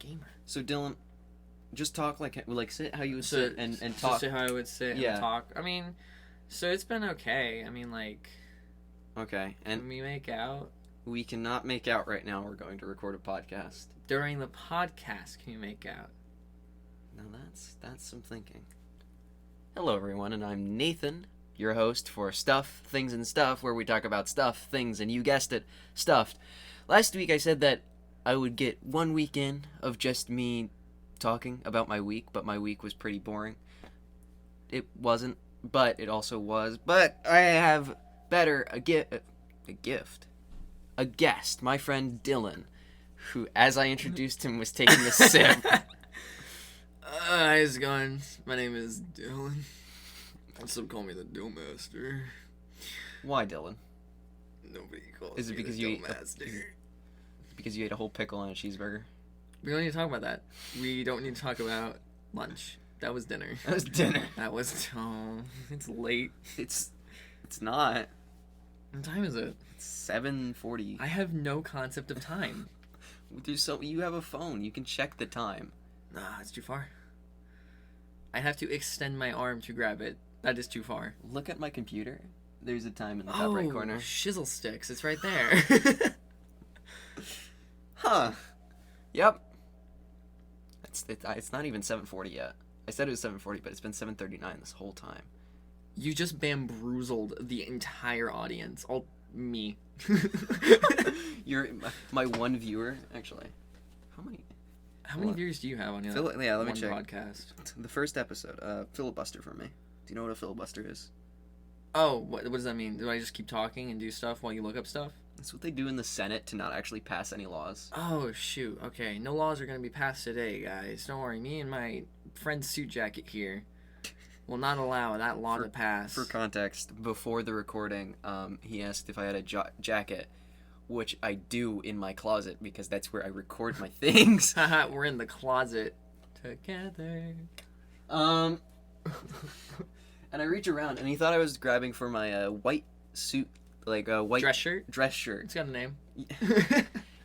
gamer. So Dylan, just talk like sit how you would sit and talk. Just how I would sit and talk. I mean, so it's been okay. I mean, like. Okay, and can we make out? We cannot make out right now. We're going to record a podcast. During the podcast, can you make out? Now that's some thinking. Hello, everyone, and I'm Nathan, your host for Stuff, Things, and Stuff, where we talk about stuff, things, and you guessed it, stuffed. Last week I said that I would get 1 week in of just me talking about my week, but my week was pretty boring. It wasn't, but it also was. But I have a guest, my friend Dylan, who, as I introduced him, was taking a sip. How's it going? My name is Dylan. Some call me the Dough Master. Why, Dylan? Nobody calls Is it me because the you Dough Master. Because you ate a whole pickle on a cheeseburger? We don't need to talk about that. We don't need to talk about lunch. That was dinner. That was dinner. It's late. It's not. What time is it? It's 7:40. I have no concept of time. You have a phone. You can check the time. Nah, it's too far. I have to extend my arm to grab it. That is too far. Look at my computer. There's a time in the top right corner. Shizzle sticks. It's right there. Huh. Yep. It's not even 7:40 yet. I said it was 7:40, but it's been 7:39 this whole time. You just bamboozled the entire audience. All me. You're my one viewer, actually. How many viewers do you have on your let me check. podcast? The first episode, filibuster for me. Do you know what a filibuster is? Oh, what does that mean? Do I just keep talking and do stuff while you look up stuff? That's what they do in the Senate to not actually pass any laws. Oh, shoot. Okay, no laws are going to be passed today, guys. Don't worry. Me and my friend's suit jacket here will not allow that law to pass. For context, before the recording, he asked if I had a jacket, which I do in my closet because that's where I record my things. Haha, we're in the closet together. And I reach around, and he thought I was grabbing for my white suit, like a white dress shirt. It's got a name.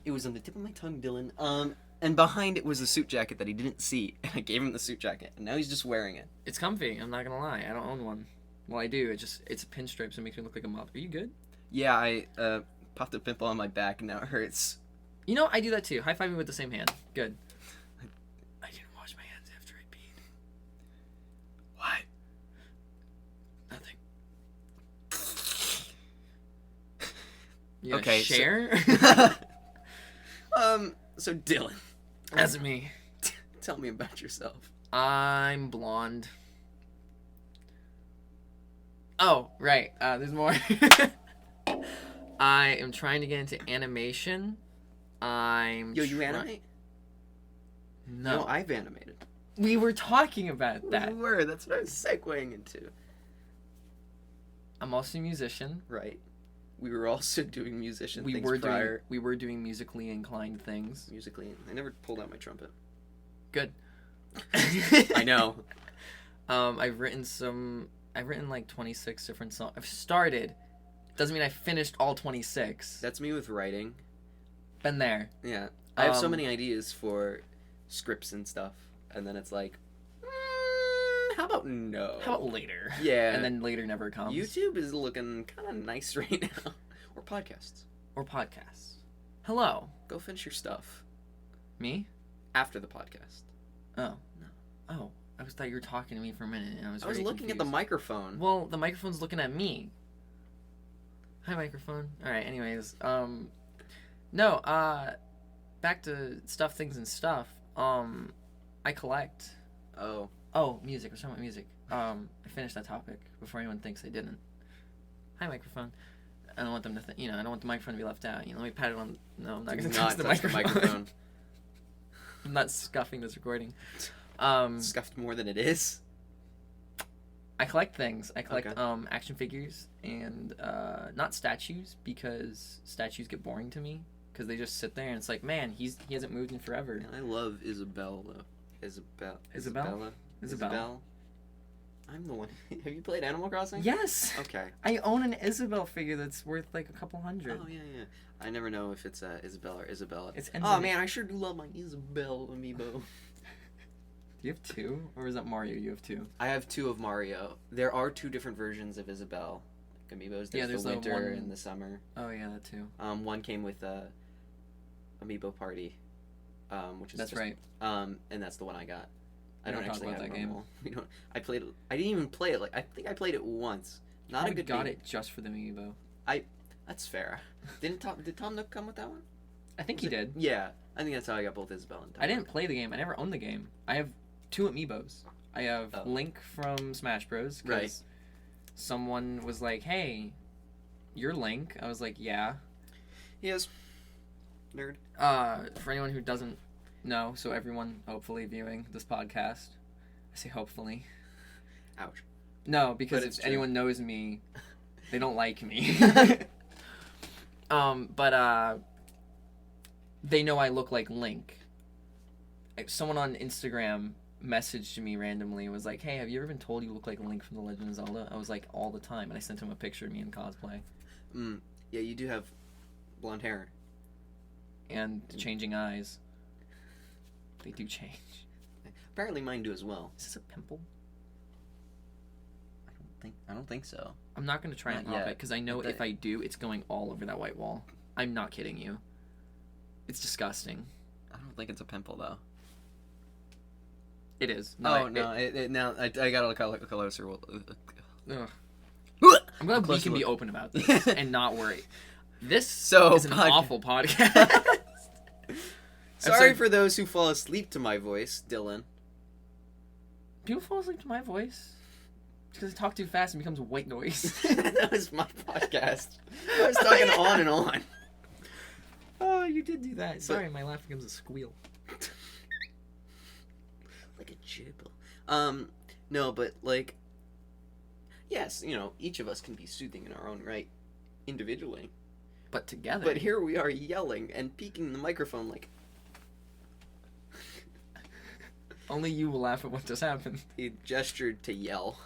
It was on the tip of my tongue, Dylan. And behind it was a suit jacket that he didn't see. I gave him the suit jacket, and now he's just wearing it. It's comfy. I'm not gonna lie. I don't own one. Well, I do. It's a pinstripe, so it makes me look like a mop. Are you good? Yeah, I popped a pimple on my back, and now it hurts. You know, I do that too. High five me with the same hand. Good. I didn't wash my hands after I peed. What? Nothing. You okay. Share. So Dylan. That's me. Tell me about yourself. I'm blonde. Oh, right. There's more. I am trying to get into animation. You animate? No. No, I've animated. We were talking about that. We were. That's what I was segueing into. I'm also a musician. Right. We were also doing musician things prior. We were doing musically inclined things. I never pulled out my trumpet. Good. I know. I've written like 26 different songs. I've started. Doesn't mean I finished all 26. That's me with writing. Been there. Yeah. I have so many ideas for scripts and stuff. And then it's like, how about no? How about later? Yeah. And then later never comes. YouTube is looking kind of nice right now. Or podcasts. Hello. Go finish your stuff. Me? After the podcast. Oh. No. Oh. I thought you were talking to me for a minute, and I was looking at the microphone. Well, the microphone's looking at me. Hi, microphone. All right. Anyways, no. Back to stuff, things, and stuff. I collect. Oh, music. We're talking about music. I finished that topic before anyone thinks I didn't. Hi, microphone. I don't want them to I don't want the microphone to be left out. Let me pat it on. No, I'm not going to touch the microphone. I'm not scuffing this recording. Scuffed more than it is. I collect things. I collect action figures and not statues, because statues get boring to me because they just sit there and it's like, man, he hasn't moved in forever. Man, I love Isabel though. Isabella. I'm the one. Have you played Animal Crossing? Yes. Okay. I own an Isabelle figure that's worth like a couple hundred. Oh, yeah, yeah. I never know if it's Isabelle or Isabella. It's Oh, man, I sure do love my Isabelle amiibo. Do you have two? Or is that Mario you have two? I have two of Mario. There are two different versions of Isabelle. Like, amiibos. There's the winter one... and the summer. Oh, yeah, that too. One came with Amiibo Party. Which is that's just, right. And that's the one I got. I don't actually about have that normal. We don't. I played it. I didn't even play it. Like I think I played it once. Not a good got game. it just for the amiibo. That's fair. Did Tom Nook come with that one? I think he did. Yeah, I think that's how I got both Isabelle and Tom. I didn't play the game. I never owned the game. I have two amiibos. I have Link from Smash Bros. Right. Someone was like, "Hey, you're Link." I was like, "Yeah." He is. Nerd. For anyone who doesn't know, so everyone hopefully viewing this podcast, I say hopefully. Ouch. No, because if anyone knows me, they don't like me. But they know I look like Link. Someone on Instagram messaged me randomly and was like, "Hey, have you ever been told you look like Link from The Legend of Zelda?" I was like, "All the time," and I sent him a picture of me in cosplay. Yeah, you do have blonde hair. And changing eyes. They do change. Apparently mine do as well. Is this a pimple? I don't think so. I'm not going to try and pop it, because I know if I do, it's going all over that white wall. I'm not kidding you. It's disgusting. I don't think it's a pimple, though. It is. No, now I gotta look closer. Ugh. I'm glad we can be open about this and not worry. This is an awful podcast. Sorry for those who fall asleep to my voice, Dylan. People fall asleep to my voice? Because I talk too fast and becomes white noise. That was my podcast. I was talking on and on. Oh, you did do that. Sorry, my laugh becomes a squeal. Like a jibble. No, but like, yes, each of us can be soothing in our own right, individually. But together. But here we are yelling and peeking the microphone like. Only you will laugh at what just happened. He gestured to yell.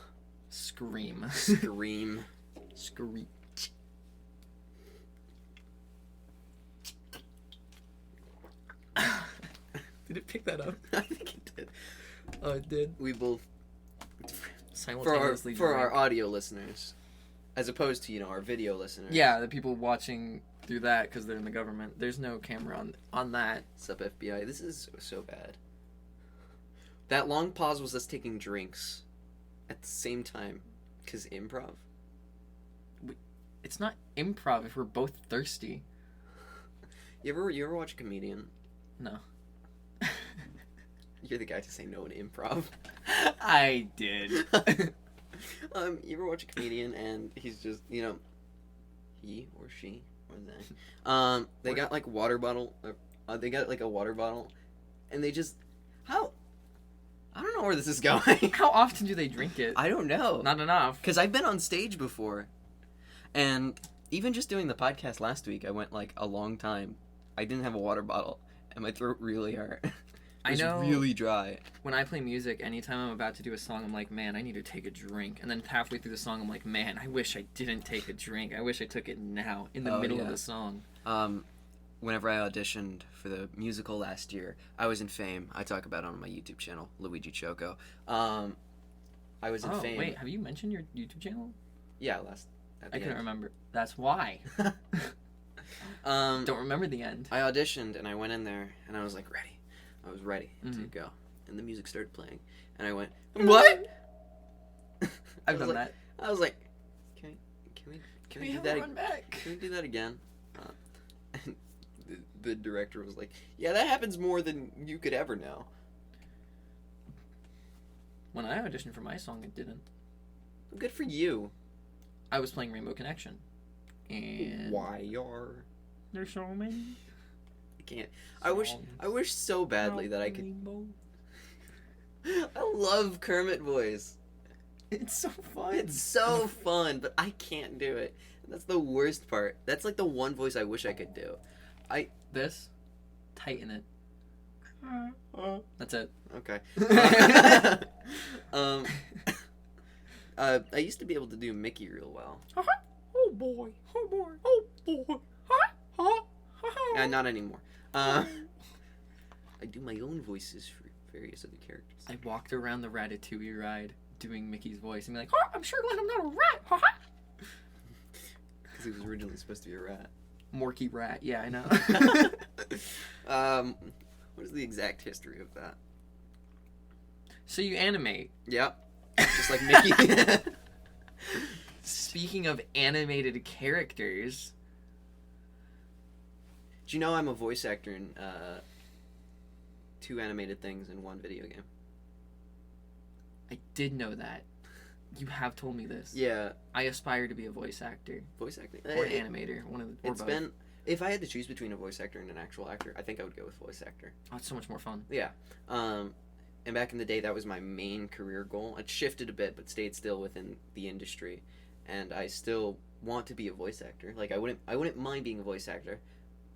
Scream. Scream. Screech. Did it pick that up? I think it did. Oh, it did. We both simultaneously for our audio listeners, as opposed to our video listeners. Yeah, the people watching through that because they're in the government. There's no camera on that. Sup FBI? This is so bad. That long pause was us taking drinks at the same time, because improv. It's not improv if we're both thirsty. You ever watch a comedian? No. You're the guy to say no in improv. I did. You ever watch a comedian and he's just, he or she or they, they got like water bottle, they got like a water bottle, and they just, I don't know where this is going. How often do they drink it? I don't know. Not enough. Because I've been on stage before, and even just doing the podcast last week, I went like a long time. I didn't have a water bottle, and my throat really hurt. It was really dry. When I play music, anytime I'm about to do a song, I'm like, man, I need to take a drink. And then halfway through the song, I'm like, man, I wish I didn't take a drink. I wish I took it now, in the middle of the song. Whenever I auditioned for the musical last year, I was in Fame. I talk about it on my YouTube channel, Luigi Choco. I was in Fame. Wait, have you mentioned your YouTube channel? Yeah, I couldn't remember. That's why. Don't remember the end. I auditioned and I went in there and I was like ready. I was ready to go, and the music started playing, and I went, "What?" I've done that. I was like, "Can we do that? Run back? Can we do that again?" And the director was like, "Yeah, that happens more than you could ever know." When I auditioned for my song, it didn't. Good for you. I was playing Rainbow Connection, and why are there's so many? Can't. I wish so badly that I could. I love Kermit voice. It's so fun. It's so fun, but I can't do it. That's the worst part. That's like the one voice I wish I could do. Tighten it. That's it. Okay. I used to be able to do Mickey real well. Oh boy. Oh boy. Oh boy. Not anymore. I do my own voices for various other characters. I walked around the Ratatouille ride doing Mickey's voice and be like, I'm sure glad I'm not a rat. Because he was originally supposed to be a rat. Morky rat. Yeah, I know. What is the exact history of that? So you animate. Yep. Just like Mickey. Speaking of animated characters. Do you know I'm a voice actor in 2 animated things in 1 video game? I did know that. You have told me this. Yeah. I aspire to be a voice actor. Voice acting? Or an animator. One of the, or it's both. been... If I had to choose between a voice actor and an actual actor, I think I would go with voice actor. Oh, it's so much more fun. Yeah. And back in the day, that was my main career goal. It shifted a bit, but stayed still within the industry. And I still want to be a voice actor. Like, I wouldn't mind being a voice actor.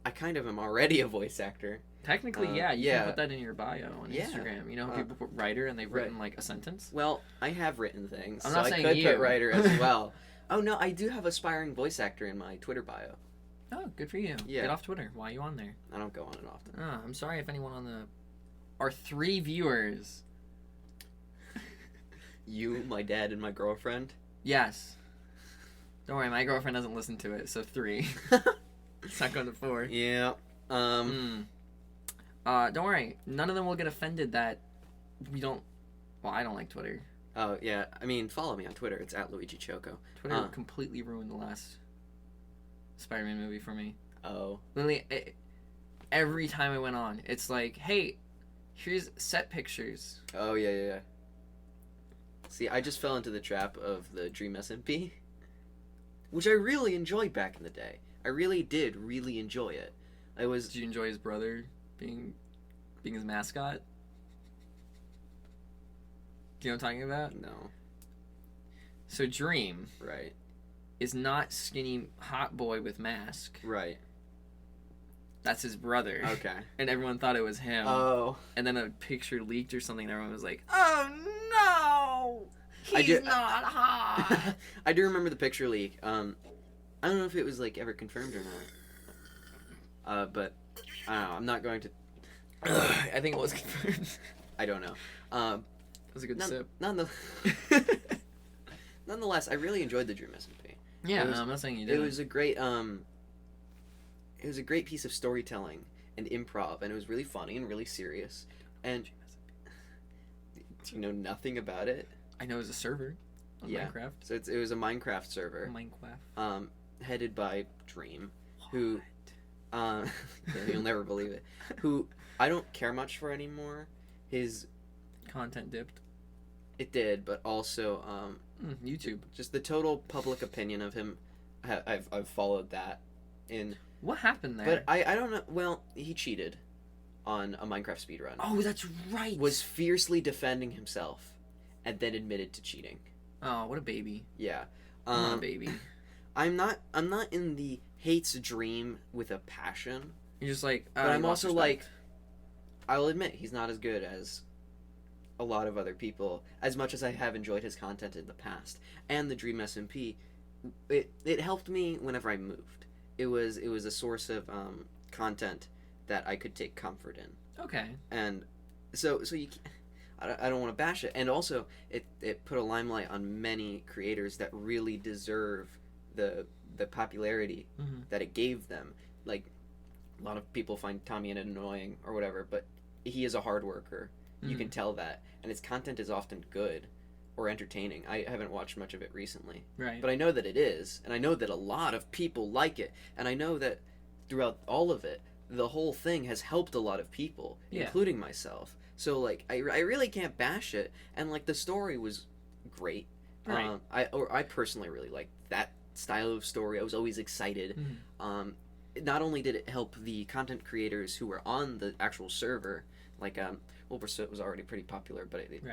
I kind of am already a voice actor. Technically, you can put that in your bio on Yeah. Instagram. You know how people put writer and they've written like a sentence? Well, I have written things, I'm so not I saying could you. put writer as well. Oh no, I do have aspiring voice actor in my Twitter bio. Oh, good for you. Yeah. Get off Twitter. Why are you on there? I don't go on it often. Oh, I'm sorry if anyone on our 3 viewers. You, my dad, and my girlfriend. Yes. Don't worry, my girlfriend doesn't listen to it, so 3. It's not going to 4. Yeah. Don't worry. None of them will get offended that we don't... Well, I don't like Twitter. Oh, yeah. I mean, follow me on Twitter. It's @LuigiChoco. Twitter completely ruined the last Spider-Man movie for me. Oh. Literally, every time I went on, it's like, hey, here's set pictures. Oh, yeah. See, I just fell into the trap of the DreamSMP, which I really enjoyed back in the day. I really did really enjoy it. Did you enjoy his brother being his mascot? Do you know what I'm talking about? No. So Dream Right. is not skinny hot boy with mask. Right. That's his brother. Okay. And everyone thought it was him. Oh. And then a picture leaked or something, and everyone was like, "Oh no, he's not hot." I do remember the picture leak. I don't know if it was like ever confirmed or not. But I don't know. I'm not going to. I think it was confirmed. I don't know. That was a good sip. Nonetheless, I really enjoyed the DreamSMP. Yeah, I'm not saying you didn't. It was a great piece of storytelling and improv, and it was really funny and really serious. And do you know nothing about it? I know it was a server on Minecraft. So it was a Minecraft server. Minecraft. Headed by Dream, who yeah, you'll never believe it. Who I don't care much for anymore. His content dipped. It did, but also YouTube. Just the total public opinion of him. I've followed that in. What happened there? But I don't know. Well, he cheated on a Minecraft speedrun. Oh, that's right. Was fiercely defending himself, and then admitted to cheating. Oh, what a baby. Yeah. Come on, baby. I'm not in the hates Dream with a passion. You're just like. But I'm also like. I'll admit he's not as good as a lot of other people, as much as I have enjoyed his content in the past. And the DreamSMP, it helped me whenever I moved. It was a source of content that I could take comfort in. Okay. And so you, I don't want to bash it. And also, it put a limelight on many creators that really deserve the popularity that it gave them. Like, a lot of people find Tommy annoying or whatever, but he is a hard worker. You can tell that. And his content is often good or entertaining. I haven't watched much of it recently. Right. But I know that it is. And I know that a lot of people like it. And I know that throughout all of it, the whole thing has helped a lot of people, including myself. So, like, I really can't bash it. And, like, the story was great. Right. I personally really liked that style of story. I was always excited. Not only did it help the content creators who were on the actual server, like Wilbur was already pretty popular, but it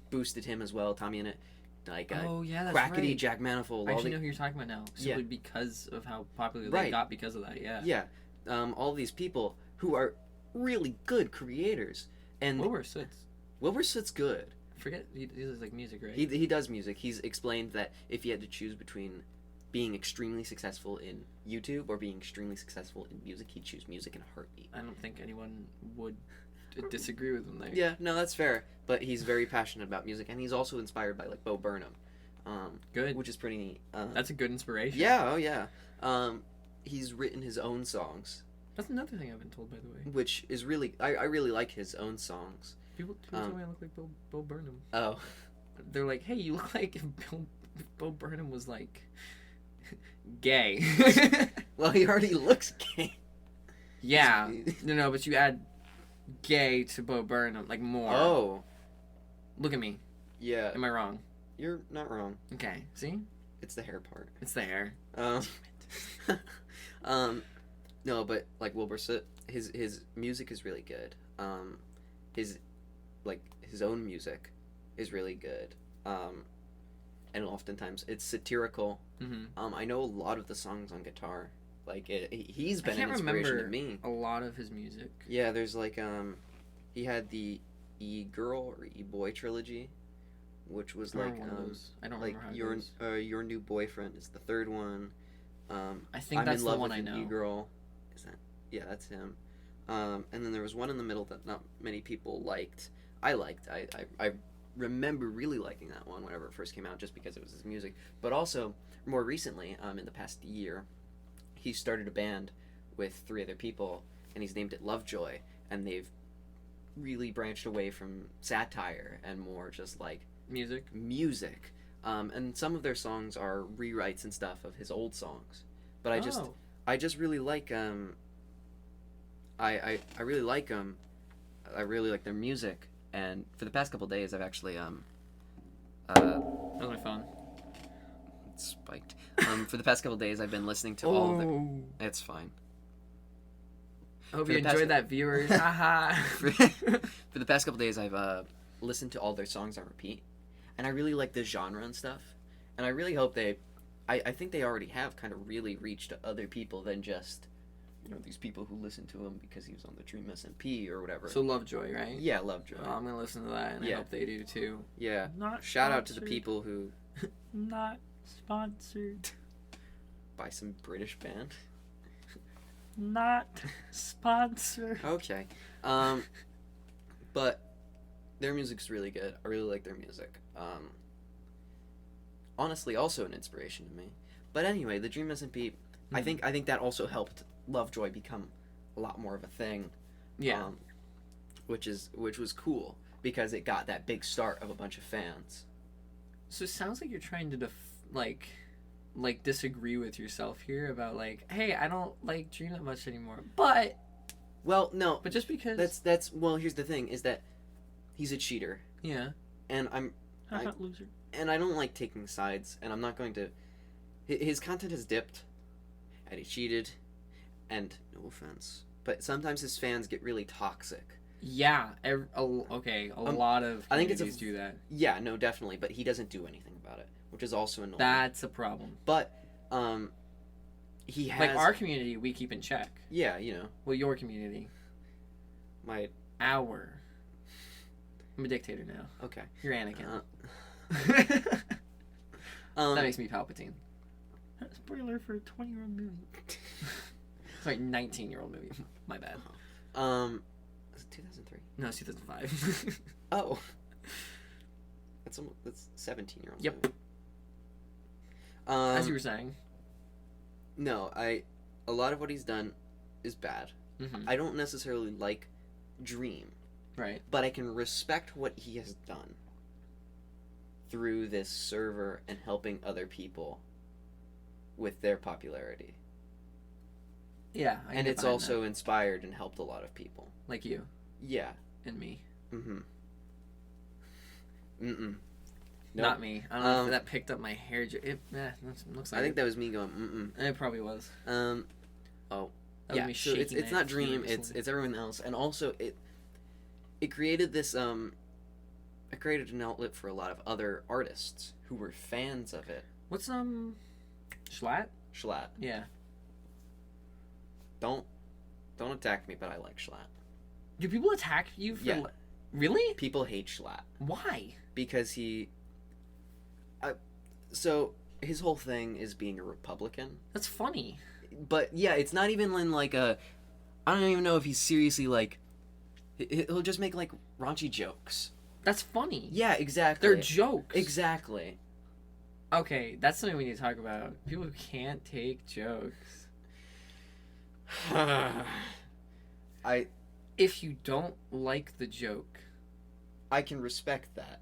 boosted him as well. Tommy in it, like oh yeah, that's Quackity, right. Jack Manifold. I actually know who you're talking about now, simply because of how popular they got because of that. Yeah. Yeah, all these people who are really good creators, and Wilbur Soot's good. forget he does like music, right? He does music. He's explained that if he had to choose between being extremely successful in YouTube or being extremely successful in music, he'd choose music in a heartbeat. I don't think anyone would disagree with him there. Yeah, no, that's fair. But he's very passionate about music, and he's also inspired by like Bo Burnham. Good. Which is pretty neat. That's a good inspiration. Yeah, oh yeah. He's written his own songs. That's another thing I've been told, by the way. Which is really, I really like his own songs. People tell me I look like Bo Burnham. Oh. They're like, hey, you look like if Bo Burnham was like gay. Well, he already looks gay. Yeah. No, but you add gay to Bo Burnham, like more. Oh. Look at me. Yeah. Am I wrong? You're not wrong. Okay. See? It's the hair part. It's the hair. No, but like Wilbur said, his music is really good. His own music is really good. And oftentimes it's satirical. Mm-hmm. I know a lot of the songs on guitar. Like he's been an inspiration to me. A lot of his music. Yeah, there's like he had the E-Girl or E-Boy trilogy, which was like I don't like remember how your new boyfriend is the third one. I think I'm that's in the love one with I an know. E-Girl. Is that? Yeah, that's him. And then there was one in the middle that not many people liked. I liked. I remember really liking that one whenever it first came out, just because it was his music. But also more recently, in the past year, he started a band with 3 other people, and he's named it Lovejoy, and they've really branched away from satire and more just like music. And some of their songs are rewrites and stuff of his old songs. But I just really like I really like them. I really like their music, and for the past couple of days I've actually That was my phone. It spiked. For the past couple of days I've been listening to all of their. It's fine. I hope For you the past- enjoyed that, viewers. Haha. For the past couple of days I've listened to all their songs on repeat, and I really like the genre and stuff, and I really hope I think they already have kind of really reached other people than just, you know, these people who listen to him because he was on the DreamSMP or whatever. So Lovejoy, right? Yeah, Lovejoy. Oh, I'm gonna listen to that, and I hope they do too. Yeah. Not Shout out to the sponsored. people who Not sponsored. by some British band. Not sponsored. Okay. But their music's really good. I really like their music. Honestly, also an inspiration to me. But anyway, the DreamSMP, I think that also helped Lovejoy become a lot more of a thing. Yeah. Which was cool because it got that big start of a bunch of fans. So it sounds like you're trying to like disagree with yourself here about like, hey, I don't like Dream that much anymore. But no. just because That's well, here's the thing is that he's a cheater. Yeah. And Loser. And I don't like taking sides, and I'm not going to. His content has dipped, and he cheated, and no offense, but sometimes his fans get really toxic. Yeah. A lot of I think communities do that. Yeah, no, definitely, but he doesn't do anything about it, which is also annoying. That's a problem. But he has Like our community, we keep in check. Yeah, you know. Well, your community. I'm a dictator now. Okay. You're Anakin. That That makes me Palpatine. Spoiler for a 20-year-old movie. Sorry, 19-year-old movie. My bad. Was it 2003? No, it's 2005. Oh. That's 17-year-old. Yep. Movie. As you were saying. No, a lot of what he's done is bad. Mm-hmm. I don't necessarily like Dream. Right. But I can respect what he has done through this server and helping other people with their popularity. Yeah. And it's also inspired and helped a lot of people. Like you. Yeah. And me. Mm-hmm. Mm-mm. Nope. Not me. I don't know if that picked up my hair. Looks like I think that was me going, mm-mm. It probably was. Oh. Yeah, so it's not Dream, it's everyone else. And also, it created this, it created an outlet for a lot of other artists who were fans of it. What's, Schlatt? Schlatt. Yeah. Don't attack me, but I like Schlatt. Do people attack you for... Yeah. Really? People hate Schlatt Why? because so his whole thing is being a Republican. That's funny. But yeah, it's not even in like a. I don't even know if he's seriously like. He'll just make like raunchy jokes. That's funny. Yeah, exactly. They're jokes. Exactly. Okay, that's something we need to talk about. People who can't take jokes. If you don't like the joke, I can respect that.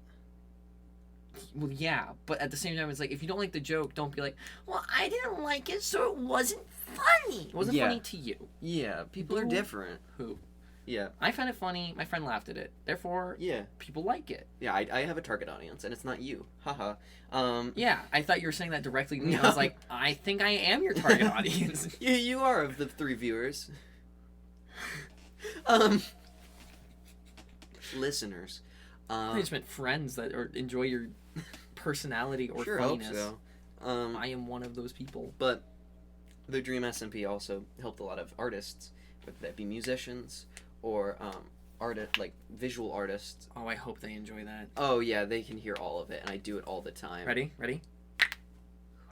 well, yeah, but at the same time, it's like if you don't like the joke, don't be like, "Well, I didn't like it, so it wasn't funny." It wasn't Yeah. funny to you. Yeah, people are Who- different. Who? Yeah. I found it funny. My friend laughed at it. Therefore, Yeah. people like it. Yeah, I have a target audience, and it's not you. Haha. Yeah, I thought you were saying that directly to me. No. I was like, I think I am your target audience. You are of the 3 viewers. Listeners. I just meant friends that enjoy your personality or Sure hope funniness. so. I am one of those people. But the DreamSMP also helped a lot of artists, whether that be musicians or like visual artists. Oh, I hope they enjoy that. Oh yeah, they can hear all of it, and I do it all the time. Ready?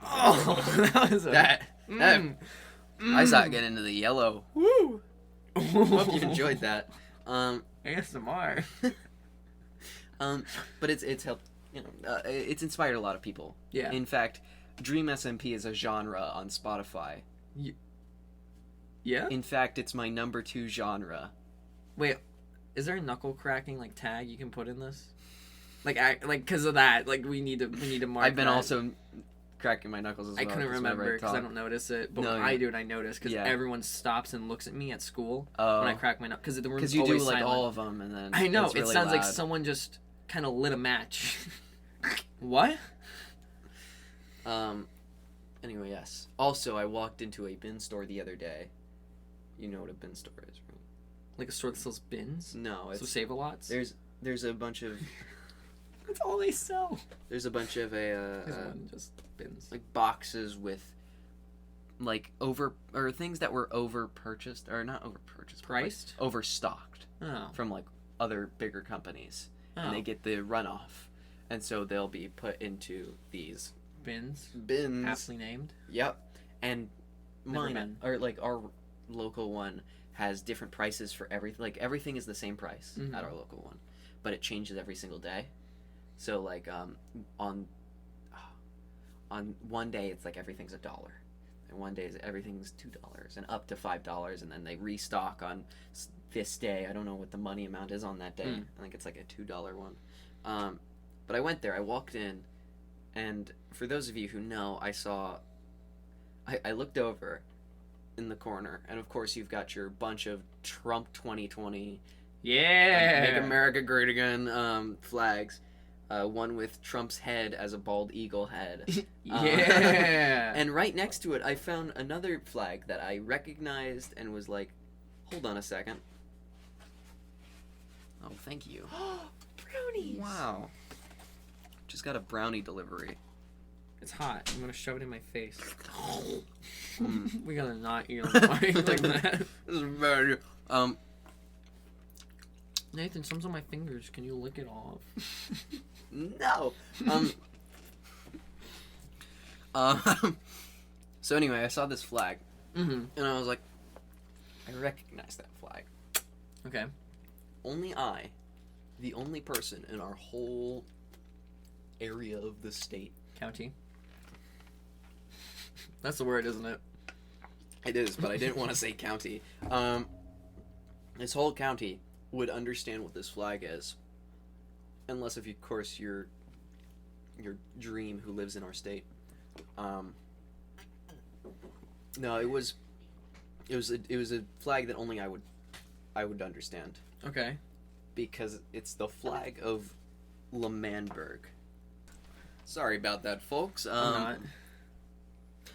Oh, that was that. I saw it get into the yellow. Woo! Hope you enjoyed that. ASMR. But it's helped. It's inspired a lot of people. Yeah. In fact, DreamSMP is a genre on Spotify. Yeah? In fact, it's my number 2 genre. Wait, is there a knuckle cracking like tag you can put in this? Like because of that, like we need to mark. I've been that. also cracking my knuckles as well. I couldn't remember because I don't notice it, but No, when yeah. I do it, I notice because Yeah. everyone stops and looks at me at school Oh. when I crack my knuckle because the room's Because you do always like silent. all of them, and then I know it's it really sounds like loud. someone just kind of lit a match. What? Anyway, yes. Also, I walked into a bin store the other day. You know what a bin store is, right? Like a store that sells bins? No, So it's Save-A-Lots? there's a bunch of That's all they sell. there's a bunch of There's one, just bins. like boxes with like things that were over purchased or not over purchased, Priced? overstocked Oh. from like other bigger companies, and they Oh. get the runoff, and so they'll be put into these Bins? bins. Aptly named? Yep, and Never mine been. or like our local one has different prices for everything. Like everything is the same price Mhm. at our local one, but it changes every single day. So like on one day it's like everything's $1, and one day everything's $2 and up to $5, and then they restock on this day. I don't know what the money amount is on that day. I think it's like a $2 one. But I went there. I walked in, and for those of you who know, I looked over in the corner, and of course you've got your bunch of Trump 2020 Yeah! Make America Great Again flags. One with Trump's head as a bald eagle head. Yeah! And right next to it, I found another flag that I recognized and was like, hold on a second. Oh, thank you. Brownies! Wow. Just got a brownie delivery. It's hot. I'm gonna shove it in my face. Mm. We gotta not eat on the mic like that. This is very... Nathan, some's on my fingers. Can you lick it off? No. So anyway, I saw this flag, Mm-hmm. and I was like, I recognize that flag. Okay. Only I, the only person in our whole area of the state. County. That's the word, isn't it? It is, but I didn't want to say county. This whole county would understand what this flag is, unless, of course, your dream who lives in our state. No, it was a flag that only I would understand, Okay. because it's the flag of L'Manberg. Sorry about that, folks. I'm not.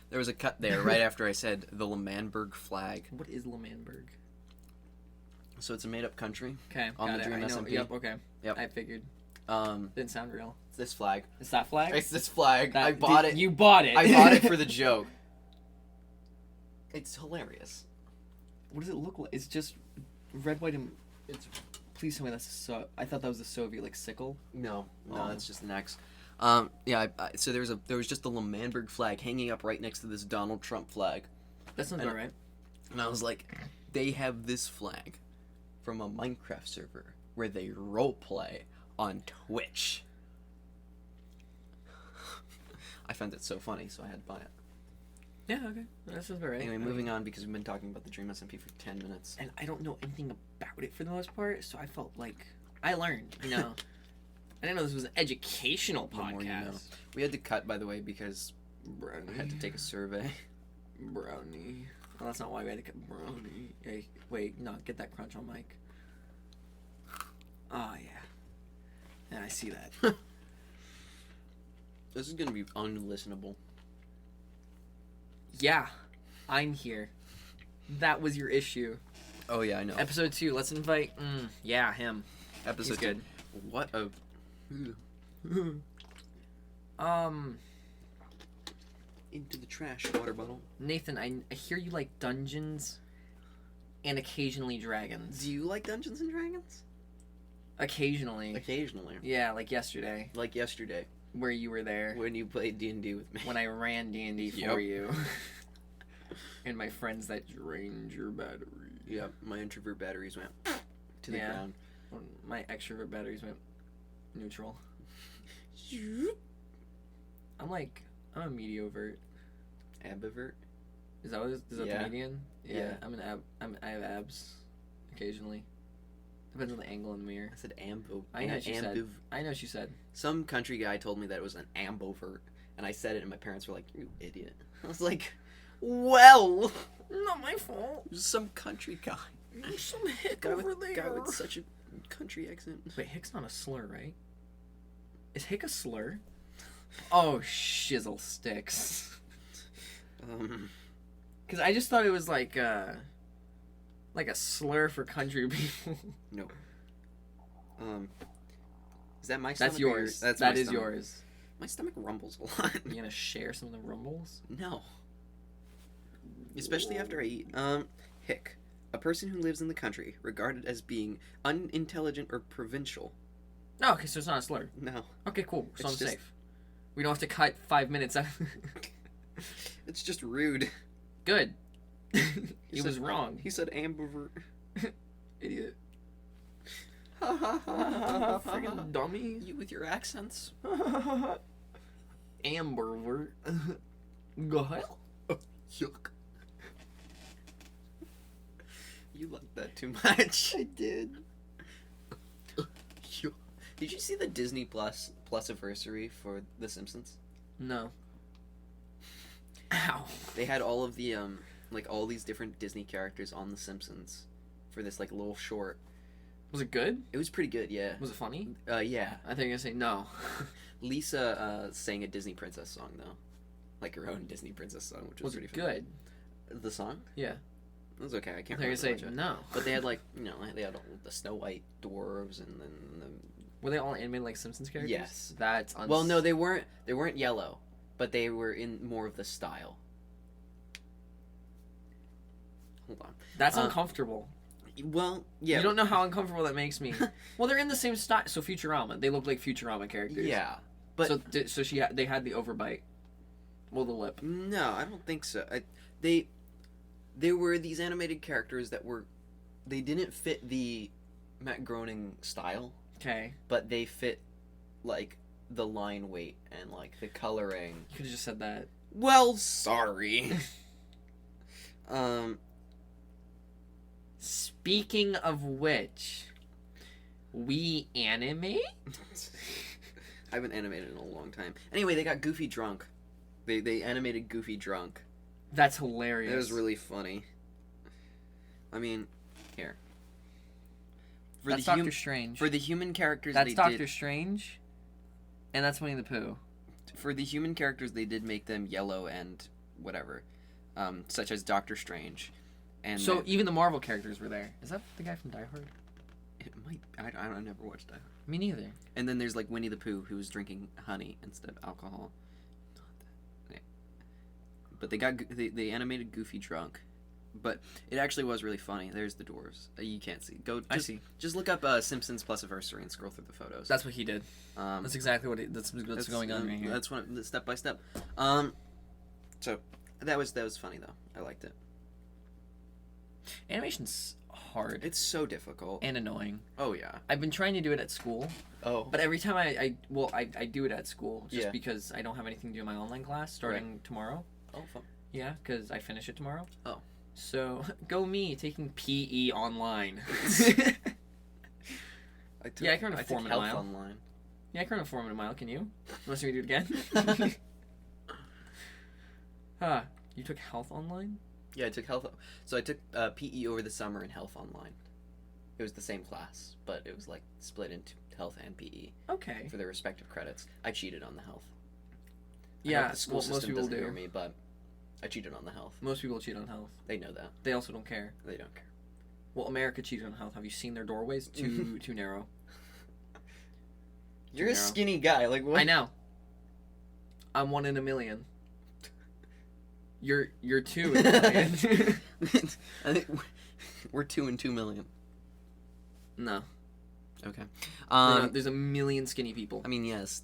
There was a cut there right after I said the L'Manberg flag. What is L'Manberg? So it's a made-up country. Okay, On got the it. I know. DreamSMP? Yep, okay. Yep. I figured. Didn't sound real. It's this flag. It's that flag? It's this flag. I bought it. You bought it. I bought it for the joke. It's hilarious. What does it look like? It's just red, white, and... It's Please tell me that's I thought that was the Soviet like sickle. No, Oh. that's just an X. So there was just the L'Manberg flag hanging up right next to this Donald Trump flag, That sounds about right. and I was like, they have this flag from a Minecraft server where they roleplay on Twitch. I found it so funny, so I had to buy it. Yeah, okay. That sounds about right. Anyway, moving on because we've been talking about the DreamSMP for 10 minutes. And I don't know anything about it for the most part, so I felt like I learned, you know. I didn't know this was an educational The more podcast. you know. We had to cut, by the way, because Brownie. I had to take a survey. Brownie. Well, that's not why we had to cut brownie. Hey, wait, no, get that crunch on mic. Oh, yeah. Yeah, I see that. This is going to be unlistenable. Yeah, I'm here. That was your issue. Oh, yeah, I know. Episode 2, let's invite, him. Episode He's good. 2. What a... Into the trash, water bottle. Nathan, I hear you like dungeons and occasionally dragons. Do you like Dungeons and Dragons? Occasionally. Occasionally. Yeah, like yesterday, Like yesterday, where you were there. when you played D&D with me. When I ran D&D Yep. for you. And my friends that drained your battery. Yep, my introvert batteries went to the Yeah. ground. When my extrovert batteries went neutral. I'm a mediovert. Ambivert? Is that Yeah. Canadian? Yeah. I have abs occasionally. Depends on the angle in the mirror. I said ambo. I know what you said. I know what you said. Some country guy told me that it was an ambovert, and I said it, and my parents were like, "You idiot." I was like, well, Not my fault. some country guy. There's some hick Guy over with, there. guy with such a country accent. Wait, hick's not a slur, right? Is hick a slur? Oh, shizzle sticks. Because I just thought it was like a slur for country people. No. Is that my stomach? That's or yours. That's That my is stomach? yours. My stomach rumbles a lot. You gonna share some of the rumbles? No. Especially after I eat. Hick. A person who lives in the country, regarded as being unintelligent or provincial. No, okay, so it's not a slur. No. Okay, cool. So It's I'm just- safe. We don't have to cut 5 minutes out. It's just rude. Good. He He was said- wrong. He said ambivert. Idiot. Ha ha ha. Freaking dummy. You with your accents. Ambervert. Go ahead. Yuck. You like that too much. I did. Yuck. Did you see the Disney Plus anniversary for The Simpsons? No. Ow. They had all of the all these different Disney characters on The Simpsons for this like little short. Was it good? It was pretty good, yeah. Was it funny? Yeah. I think you're gonna say no. Lisa sang a Disney princess song though, like her own Disney princess song, which was Was pretty it funny. good? The song? Yeah. It was okay. I I can't think you're remember gonna say much of it. no. But they had they had all the Snow White dwarves and then Were they all animated like Simpsons characters? Yes. That's well, no, they weren't. They weren't yellow, but they were in more of the style. Hold on. That's uncomfortable. Well, yeah. You don't know how uncomfortable that makes me. Well, they're in the same style. So Futurama, they look like Futurama characters. Yeah, but so they had the overbite. Well, the lip. no, I don't think so. They were these animated characters that were, they didn't fit the Matt Groening style, Okay. but they fit like the line weight and like the coloring. You could have just said that. Well, sorry. Speaking of which, we animate? I haven't animated in a long time. Anyway, they got Goofy drunk. They animated Goofy drunk. That's hilarious. It was really funny. I mean, here. That's Doctor Strange. For the human characters That's they Doctor did, Strange. And that's Winnie the Pooh. for the human characters they did make them yellow and whatever. Such as Doctor Strange. And So then- even the Marvel characters were there. Is that the guy from Die Hard? it might I never watched that. Me neither. And then there's like Winnie the Pooh who was drinking honey instead of alcohol. Not that. Yeah. But they animated Goofy drunk, But it actually was really funny. There's the dwarves. You can't see. I see. Just look up Simpsons plus Anniversary and scroll through the photos. That's what he did. Um, That's exactly what's going on right here. That's one step by step. So that was funny though. I liked it. Animation's hard It's so difficult. and annoying. Oh yeah. I've been trying to do it at school, Oh. but every time I do it at school just Yeah. because I don't have anything to do in my online class starting tomorrow. Oh, fun. Yeah, because I finish it tomorrow. Oh. So, go me, taking PE online. Yeah, I can run a 4 minute health mile. online. Yeah, I can run a 4 minute mile, can you? Unless we do it again? Huh, you took health online? Yeah, I took health. So I took PE over the summer and health online. It was the same class, but it was like split into health and PE Okay. for their respective credits. I cheated on the health. Yeah, I know the school most system people doesn't do. hear me, but I cheated on the health. Most people cheat on health. They know that. They also don't care. They don't care. Well, America cheated on health. Have you seen their doorways? Too narrow. You're a narrow. skinny guy. Like what? I know. I'm 1 in a million. You're 2 in a million. I think we're 2 in 2 million. No. Okay. There's a million skinny people. I mean, yes,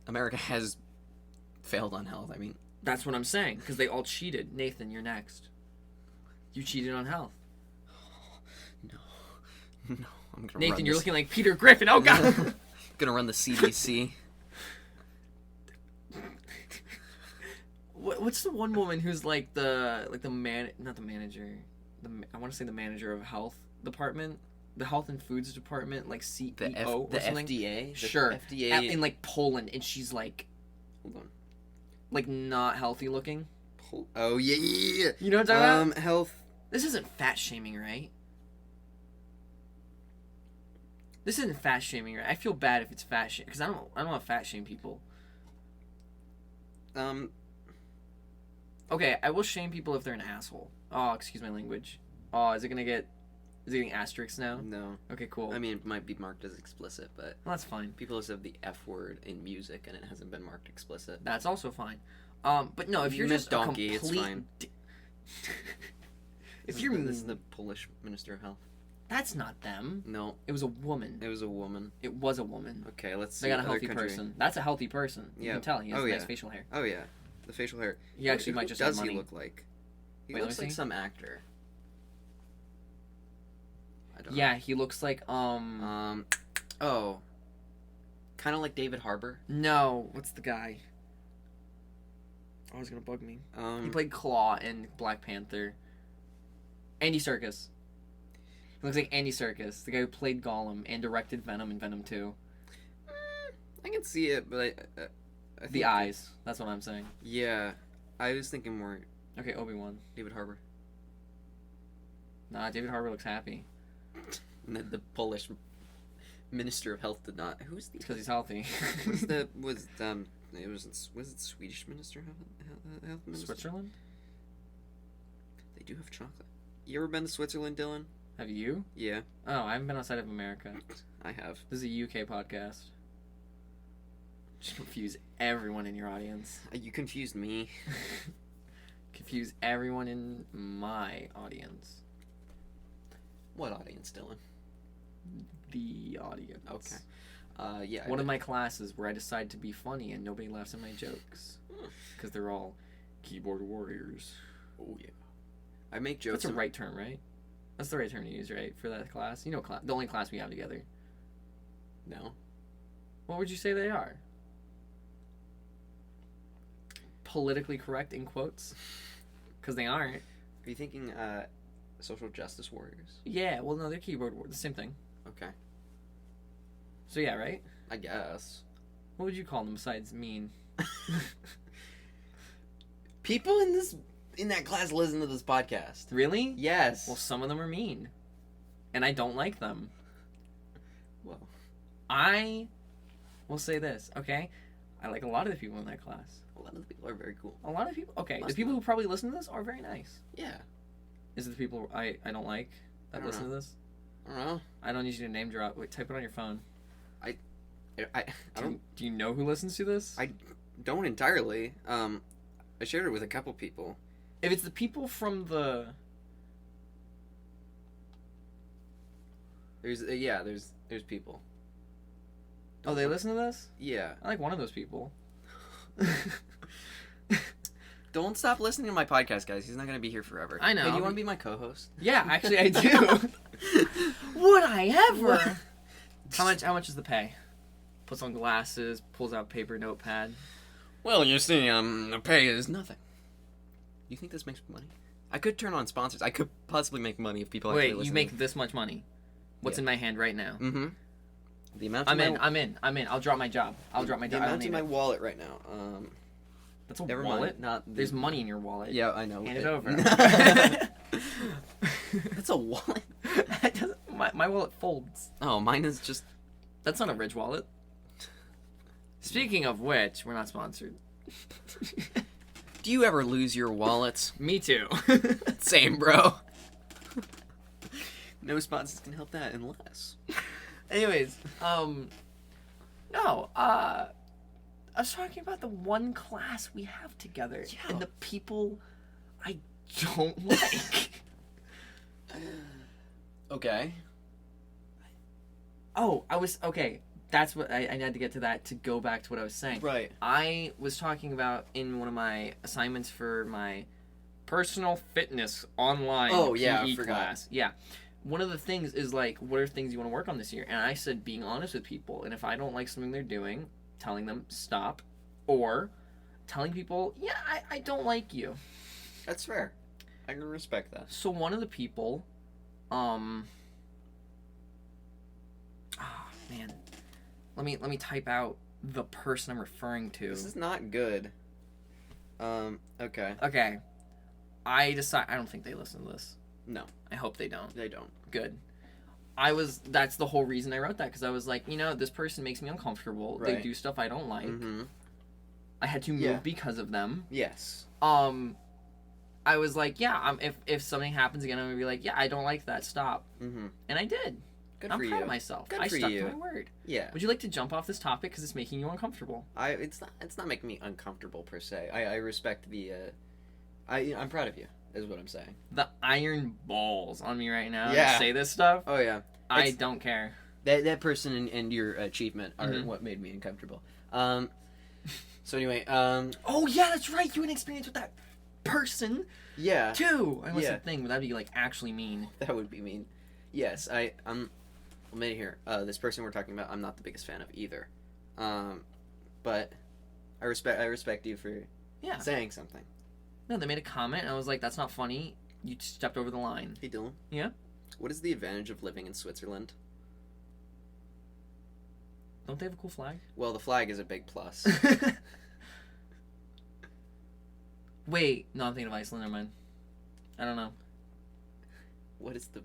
America has failed on health. I mean, That's what I'm saying, because they all cheated. Nathan, you're next. You cheated on health. no, I'm gonna. Nathan, you're looking like Peter Griffin. Oh God. Gonna run the CDC. What's the one woman who's like the not the manager, I want to say the manager of health department, the health and foods department, like CEO The or something. FDA. The Sure. FDA. In like Poland, and she's like Hold on. like not healthy looking. Oh yeah. You know what I'm talking about? Health. This isn't fat shaming, right? This isn't fat shaming, right? I feel bad if it's fat shame because I don't want to fat shame people. Okay, I will shame people if they're an asshole. Oh, excuse my language. Oh, is it getting asterisks now? No. Okay, cool. I mean, it might be marked as explicit, but Well, that's fine. people have said the F word in music and it hasn't been marked explicit. That's also fine. But no, if you're Miss just Donkey, a it's complete fine. if you're This is the Polish Minister of Health. that's not them. No, It was a woman. it was a woman. It was a woman. Okay, let's see. They got a other healthy country. person. That's a healthy person. You Yeah. can tell he has Oh, nice yeah. facial hair. Oh yeah, the facial hair. He actually Who might just does have money. he look like? He Wait, let looks me like see. some actor. I don't Yeah, he looks like know. Oh, kind of like David Harbour. no, what's the guy? Oh, he's gonna bug me. He played Claw in Black Panther. Andy Serkis. He looks like Andy Serkis, the guy who played Gollum and directed Venom and Venom 2. I can see it, but I think, The eyes. That's what I'm saying. Yeah, I was thinking more Okay, Obi-Wan. David Harbour. Nah, David Harbour looks happy. And the Polish Minister of Health did not. Who's the? Because he's healthy. Was it Swedish Minister of Health Minister? Switzerland? They do have chocolate. You ever been to Switzerland, Dylan? Have you? Yeah, Oh, I haven't been outside of America. I have. This is a UK podcast. Just confuse everyone in your audience. You confused me. Confuse everyone in my audience. What audience, Dylan? The audience. Okay. Yeah. One of my classes where I decide to be funny and nobody laughs at my jokes. Because they're all keyboard warriors. Oh yeah. I make jokes. That's a right term, right? That's the right term to use, right? For that class? You know, the only class we have together. No. What would you say they are? Politically correct, in quotes? Because they aren't. Are you thinking social justice warriors? Yeah, well, no, they're keyboard warriors. The same thing. Okay. So yeah, right? I guess. What would you call them besides mean? People in that class listen to this podcast. Really? Yes. Well, some of them are mean. And I don't like them. Well. I will say this, okay? I like a lot of the people in that class. A lot of the people are very cool. A lot of people. Okay, Most the people who probably listen to this are very nice. Yeah. Is it the people I don't like that don't listen know. to this? I don't know. I don't need you to name drop. Wait, type it on your phone. I Do you know who listens to this? I don't entirely. I shared it with a couple people. If it's the people from the There's people. Oh, they listen to this? Yeah. I like one of those people. Don't stop listening to my podcast, guys. He's not gonna be here forever. I know. Hey, do you want to be my co-host? Yeah, actually, I do. Would I ever? How much is the pay? Puts on glasses, pulls out paper notepad. Well, you see, the pay is nothing. You think this makes money? I could turn on sponsors. I could possibly make money if people actually Wait, listen. you make this much money? What's in my hand right now? Mm-hmm. The amount. I'm in. I'll drop my job. I'll drop my job. The amount in my wallet right now. That's a Never wallet? mind. There's money in your wallet. Yeah, I know. Hand it over. That's a wallet? my wallet folds. Oh, mine is just... That's not a Ridge wallet. Speaking of which, we're not sponsored. Do you ever lose your wallets? Me too. Same, bro. No sponsors can help that unless... Anyways, no, I was talking about the one class we have together and the people I don't like. Okay. Okay. That's what I had to get to that to go back to what I was saying. Right. I was talking about in one of my assignments for my personal fitness online PE class. Yeah. One of the things is like, what are things you want to work on this year? And I said being honest with people. And if I don't like something they're doing, telling them stop, or telling people, yeah, I don't like you. That's fair. I can respect that. So one of the people, man, let me type out the person I'm referring to. This is not good. Okay. Okay. I don't think they listen to this. No. I hope they don't. They don't. Good. That's the whole reason I wrote that, because I was like, this person makes me uncomfortable. Right. They do stuff I don't like. Mm-hmm. I had to move because of them. Yes. I was like, yeah, if something happens again, I'm gonna be like, yeah, I don't like that, stop. Mm-hmm. And I did. Good I'm for proud you. of myself. Good I for stuck you. to my word. Yeah. Would you like to jump off this topic because it's making you uncomfortable? It's not making me uncomfortable per se. I respect the I'm proud of you, is what I'm saying. The iron balls on me right now Yeah. to say this stuff. Oh yeah. I don't care. That person and your achievement are what made me uncomfortable. So anyway, oh yeah, that's right. You had an experience with that person yeah. too. I almost said thing, but that'd be like actually mean. That would be mean. Yes, I'm admit here. This person we're talking about, I'm not the biggest fan of either. But I respect you for saying something. No, they made a comment, and I was like, that's not funny. You stepped over the line. Hey, Dylan. Yeah? What is the advantage of living in Switzerland? Don't they have a cool flag? Well, the flag is a big plus. Wait, no, I'm thinking of Iceland. Never mind. I don't know. What is the...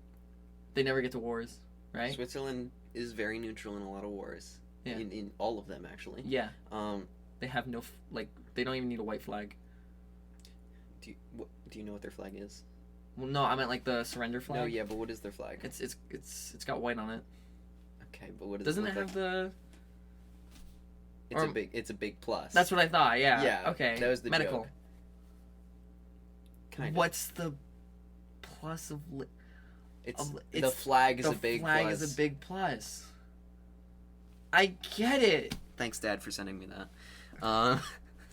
They never get to wars, right? Switzerland is very neutral in a lot of wars. Yeah. In all of them, actually. Yeah. Um, They have no, they don't even need a white flag. do you know what their flag is? Well, no, I meant like the surrender flag. No, yeah, but what is their flag? It's got white on it. Okay, but what does Doesn't it it look have like? the... It's a big plus. That's what I thought, yeah. Yeah, Okay. that was the medical. joke. Kind of. What's the plus of... the flag is a big plus. The flag is a big plus. I get it. Thanks, Dad, for sending me that.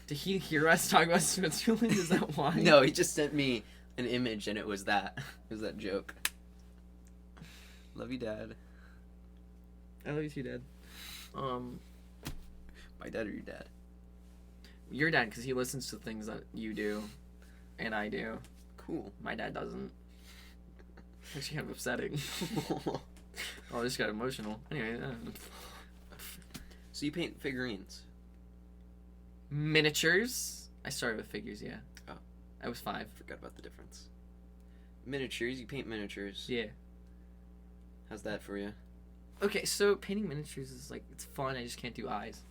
Did he hear us talk about Switzerland? Is that why? No, he just sent me an image, and it was that. It was that joke. Love you, Dad. I love you too, Dad. My dad or your dad? Your dad, because he listens to things that you do, and I do. Cool. My dad doesn't. Actually, kind of upsetting. Oh, I just got emotional. Anyway. So you paint figurines? Miniatures. I started with figures, yeah. Oh. I was 5. Forgot about the difference. Miniatures, you paint miniatures. Yeah. How's that for you? Okay, so painting miniatures is like, it's fun, I just can't do eyes.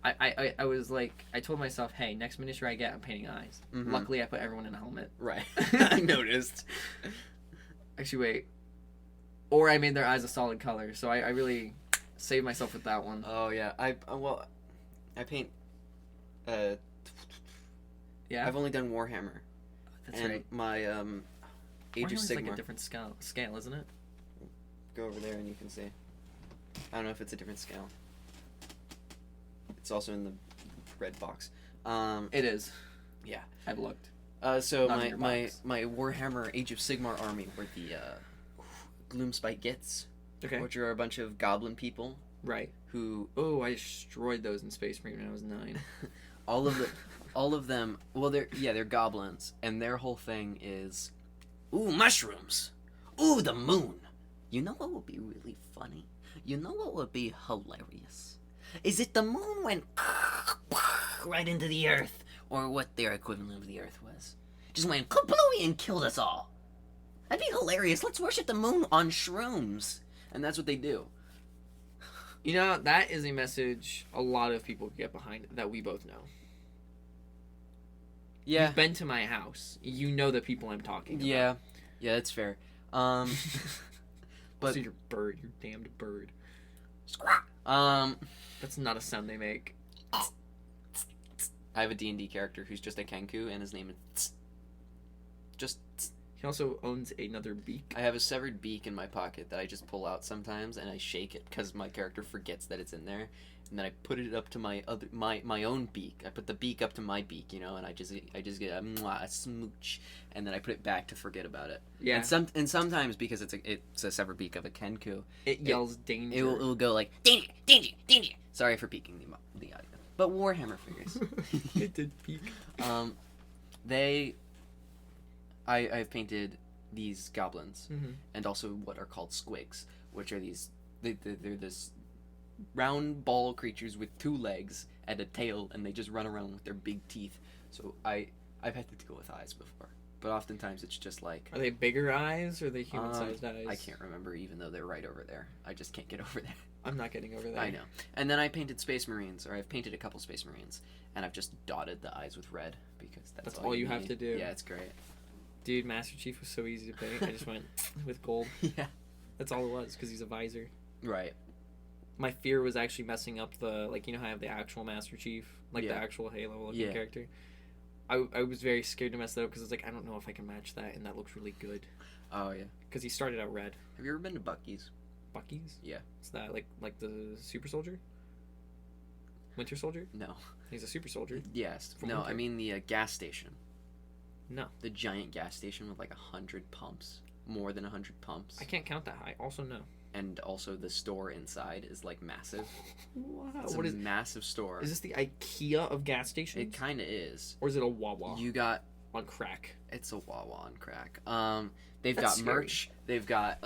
I was like, I told myself, hey, next miniature I get, I'm painting eyes. Mm-hmm. Luckily, I put everyone in a helmet. Right. I noticed. Actually, wait. Or I made their eyes a solid color, so I really saved myself with that one. Oh, yeah. I paint... Yeah? I've only done Warhammer. That's and right. my Age of Warhammer's Sigmar. like a different scale, isn't it? Go over there and you can see. I don't know if it's a different scale. It's also in the red box. It is. Yeah. I've looked. So Not in your my box. Warhammer Age of Sigmar army were the Gloomspite Gits, Okay. which are a bunch of goblin people Right. who Oh, I destroyed those in Space Marine when I was 9. all of them. Well, they're goblins, and their whole thing is, ooh, mushrooms, ooh, the moon. You know what would be really funny? You know what would be hilarious? Is it the moon went right into the earth, or what their equivalent of the earth was? Just went kablooey and killed us all. That'd be hilarious. Let's worship the moon on shrooms. And that's what they do. You know, that is a message a lot of people get behind that we both know. Yeah. You've been to my house. You know the people I'm talking about. Yeah. Yeah, that's fair. But also your bird, your damned bird. Squawk. That's not a sound they make. I have a D&D character who's just a Kenku, and his name is just. He also owns another beak. I have a severed beak in my pocket that I just pull out sometimes, and I shake it because my character forgets that it's in there, and then I put it up to my own beak. I put the beak up to my beak, you know, and I just get a smooch, and then I put it back to forget about it. Yeah. And sometimes because it's a severed beak of a Kenku, It yells danger. it will go like danger, danger, danger. Sorry for peeking the audio, but Warhammer figures. It did peak. I've painted these goblins, Mm-hmm. and also what are called squigs, which are they're this round ball creatures with 2 legs and a tail, and they just run around with their big teeth. So I've had to deal with eyes before, but oftentimes it's just like, Are they bigger eyes or are they human-sized eyes? I can't remember, even though they're right over there. I just can't get over there. I'm not getting over that. I know. And then I painted Space Marines, or I've painted a couple Space Marines, and I've just dotted the eyes with red because that's all you have need. to do. Yeah, it's great. Dude, Master Chief was so easy to paint. I just went with gold. Yeah. That's all it was, because he's a visor. Right. My fear was actually messing up the, like, you know how I have the actual Master Chief? Like, the Yeah. actual Halo-looking Yeah. character? I was very scared to mess that up, because I was like, I don't know if I can match that, and that looks really good. Oh, yeah. Because he started out red. Have you ever been to Buc-ee's? Buc-ee's? Yeah. Is that, like the Super Soldier? Winter Soldier? No. He's a Super Soldier. Yes. From No, Winter. I mean the gas station. No. The giant gas station with like 100 pumps. More than 100 pumps. I can't count that high. Also, no. And also the store inside is like massive. Wow. It's What a is... massive store. Is this the IKEA of gas stations? It kind of is. Or is it a Wawa You got... on crack? It's a Wawa on crack. They've That's got scary. merch. They've got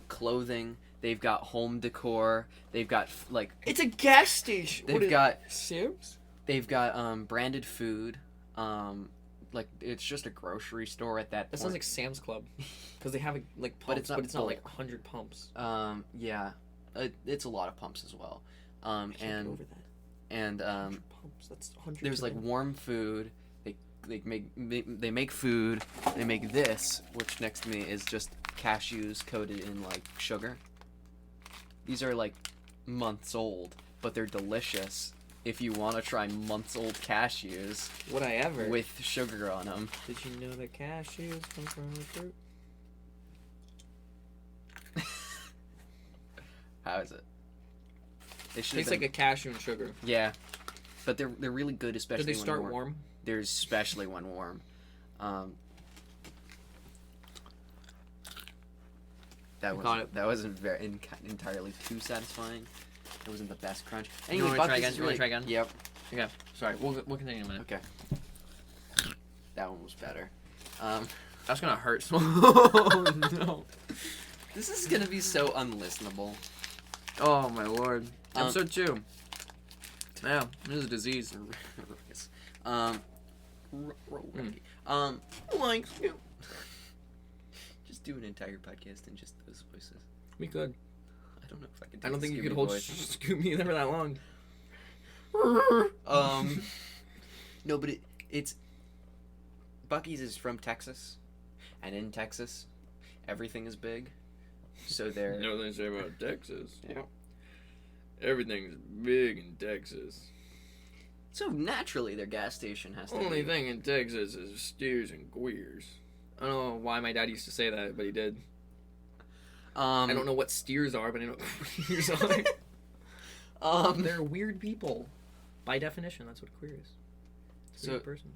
clothing. They've got home decor. They've got like... It's a gas station. They've got... Sam's? They've got branded food. Like it's just a grocery store at that That point. sounds like Sam's Club, because they have like pumps, But it's not like 100 pumps. Yeah, it's a lot of pumps as well. I can't get And over that. and 100 pumps. That's 100. there's like warm food. They make food. They make this, which next to me is just cashews coated in like sugar. These are like months old, but they're delicious. If you want to try months-old cashews Would I ever? with sugar on them. Did you know that cashews come from a fruit? How is it? They should Tastes like a cashew and sugar. Yeah, but they're really good, especially Did they start when warm? They're especially when warm. That wasn't entirely too satisfying. It wasn't the best crunch. Anyway, wanna try Buc-ee's again? is You wanna really- try again? Yep. Okay. Sorry. We'll continue in a minute. Okay. That one was better. That's gonna hurt. Oh no. This is gonna be so unlistenable. Oh my lord. Um, Episode 2. Yeah, this is a disease. Like, Just do an entire podcast in just those voices. we could. I don't know if I could do I don't the think you could Scooby hold voice. Scooby there for that long. No, but it's Buc-ee's is from Texas, and in Texas, everything is big. So they're You know what they say about Texas? Yeah. Everything's big in Texas. so naturally their gas station has to Only be. thing in Texas is steers and queers. I don't know why my dad used to say that, but he did. I don't know what steers are, but I know what queers are. They're weird people. By definition, that's what a queer is. It's a weird person.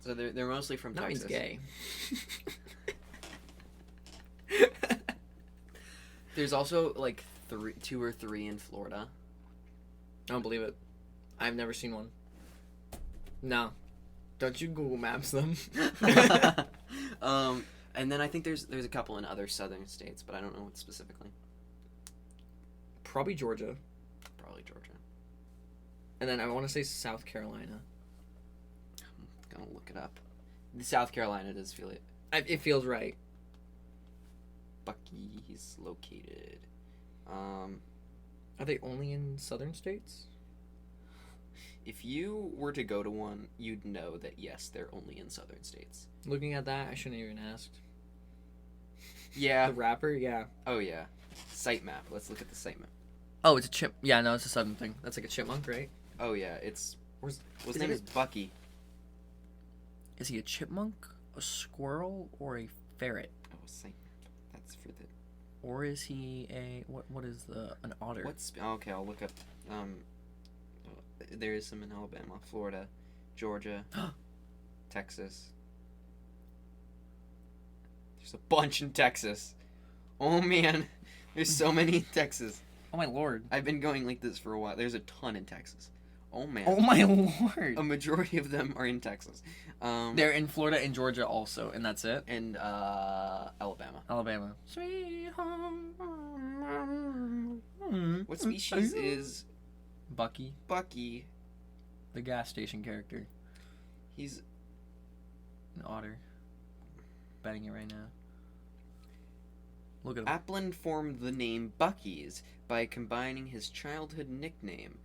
So they're mostly from That means Texas. gay. There's also like 2 or 3 in Florida. I don't believe it. I've never seen one. No. Don't you Google Maps them? And then I think there's a couple in other southern states, but I don't know what specifically. Probably Georgia. Probably Georgia. And then I want to say South Carolina. I'm gonna look it up. South Carolina does feel it. It feels right. Bucky's located. Are they only in southern states? If you were to go to one, you'd know that yes, they're only in southern states. Looking at that, I shouldn't have even asked. Yeah. The rapper, yeah. Oh yeah. Site map. Let's look at the site map. Oh, it's a chip. Yeah, no, it's a southern thing. That's like a chipmunk, right? Oh yeah, it's his is name it- is Bucky. Is he a chipmunk, a squirrel, or a ferret? Oh, site map. That's for the. Or is he a what is an otter? Okay, I'll look up. There is some in Alabama, Florida, Georgia, Texas. There's a bunch in Texas. Oh man, there's so many in Texas. Oh my lord. I've been going like this for a while. There's a ton in Texas. Oh man. Oh my lord. A majority of them are in Texas. They're in Florida and Georgia also, and that's it. And Alabama. Alabama. Sweet home. What species is Bucky, Bucky? the gas station character? He's An otter. Betting it right now. Look at him. Applin formed the name Bucky's by combining his childhood nickname,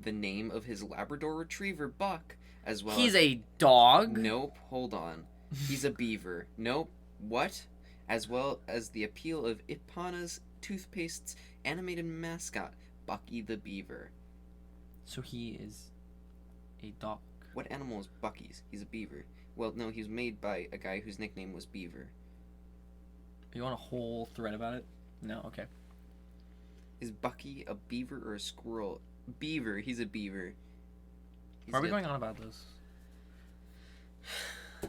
the name of his Labrador Retriever Buck, as well He's as... a dog? Nope, hold on. He's a beaver. Nope. What? As well as the appeal of Ipana's toothpaste's animated mascot, Bucky the Beaver. So he is a dog. What animal is Bucky's? He's a beaver. Well, no, he was made by a guy whose nickname was Beaver. You want a whole thread about it? No, okay. Is Bucky a beaver or a squirrel? Beaver. He's a beaver. Why are we going on about this?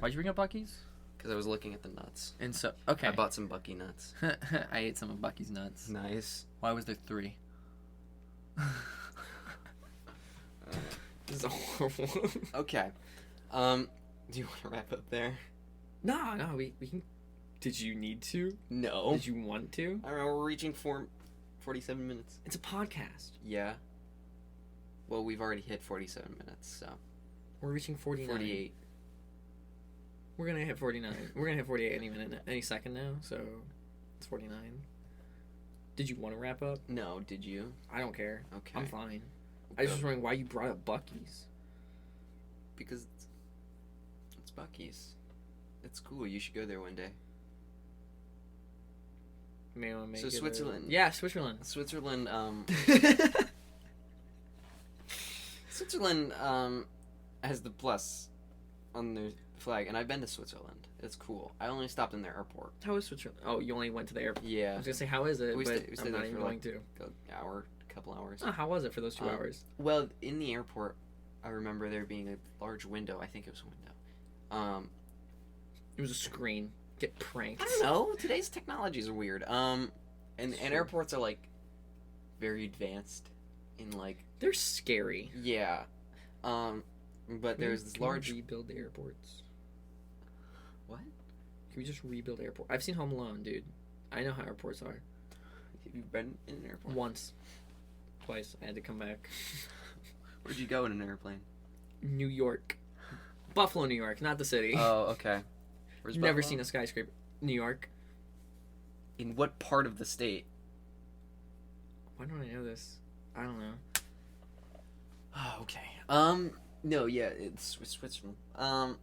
Why'd you bring up Bucky's? Because I was looking at the nuts. And so, okay. I bought some Bucky nuts. I ate some of Bucky's nuts. Nice. Why was there 3? This is a horrible. Okay. Do you want to wrap up there? No, we can. Did you need to? No. Did you want to? I don't know, we're reaching 47 minutes. It's a podcast. Yeah. Well, we've already hit 47 minutes, so. We're reaching 49. 48. We're gonna hit 49. We're gonna hit 48 any minute, any second now. So it's 49. Did you want to wrap up? No, did you? I don't care. Okay. I'm fine. I was just wondering why you brought up Bucky's. Because it's Bucky's. It's cool. You should go there one day. May I make So it Switzerland. Yeah, Switzerland. Switzerland, Switzerland, has the plus on their flag, and I've been to Switzerland. It's cool. I only stopped in their airport. How is Switzerland? Oh, you only went to the airport. I Yeah. was gonna say, how is it? We But stayed I'm not there even for, going like, to. A couple hours. Oh, how was it for those 2 hours? Well, in the airport, I remember there being a large window. I think it was a window. It was a screen. Get pranked. I don't know. Today's technologies are weird. And Sure. airports are like very advanced in like They're scary. yeah. But there's this Can we large. rebuild the airports. What? Can we just rebuild airport? I've seen Home Alone, dude. I know how airports are. Have you been in an airport? Once, twice. I had to come back. Where'd you go in an airplane? New York, Buffalo, New York, not the city. Oh, okay. Where's Never Buffalo? seen a skyscraper. New York. In what part of the state? Why don't I know this? I don't know. Oh, okay. No, yeah, it's Switzerland. North?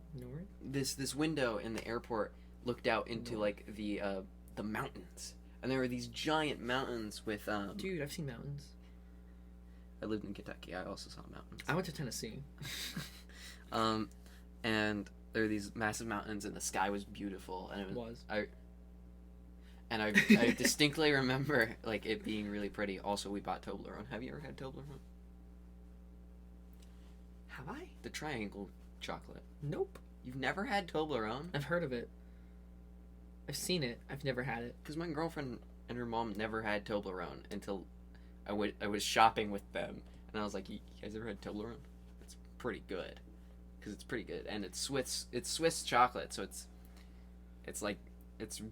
This window in the airport looked out into No. like the mountains, and there were these giant mountains with Dude, I've seen mountains. I lived in Kentucky. I also saw mountains. I went to Tennessee. And there were these massive mountains, and the sky was beautiful, and it was. And I distinctly remember like it being really pretty. Also, we bought Toblerone. Have you ever had Toblerone? Have I? The triangle chocolate. Nope. You've never had Toblerone? I've heard of it. I've seen it. I've never had it. Because my girlfriend and her mom never had Toblerone until I was shopping with them, and I was like, "You guys ever had Toblerone? It's pretty good, because it's pretty good, and it's Swiss chocolate, so it's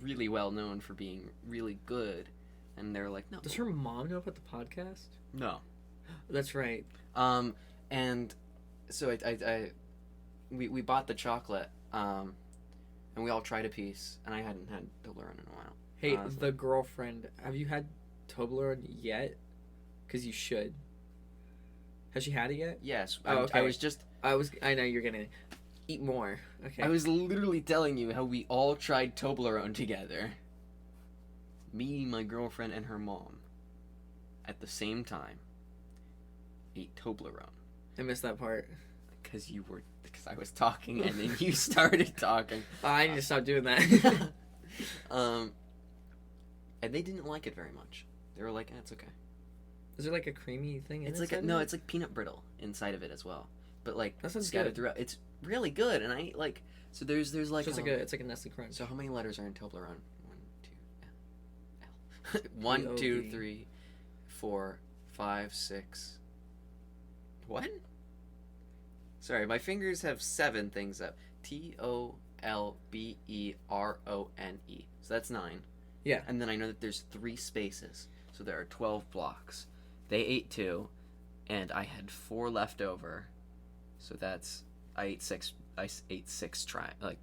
really well known for being really good." And they're like, "No." Does her mom know about the podcast? No. That's right. And so we bought the chocolate, and we all tried a piece, and I hadn't had Toblerone in a while. Hey, the girlfriend, have you had Toblerone yet? Because you should. Has she had it yet? Yes. Okay. I know you're gonna eat more. Okay. I was literally telling you how we all tried Toblerone together. Me, my girlfriend, and her mom, at the same time, ate Toblerone. I missed that part. Because I was talking and then you started talking. I need to stop doing that. And they didn't like it very much. They were like, it's okay. Is there like a creamy thing in It's it? it's like peanut brittle inside of it as well. But like that sounds scattered good. throughout. It's really good, and I like. So there's like. So it's like a Nestle Crunch. So how many letters are in Toblerone? 1, 2, 3, 4, 5, 6. What? Sorry, my fingers have 7 things up. TOLBERONE. So that's 9. Yeah. And then I know that there's 3 spaces. So there are 12 blocks. They ate 2, and I had 4 left over. So that's I ate 6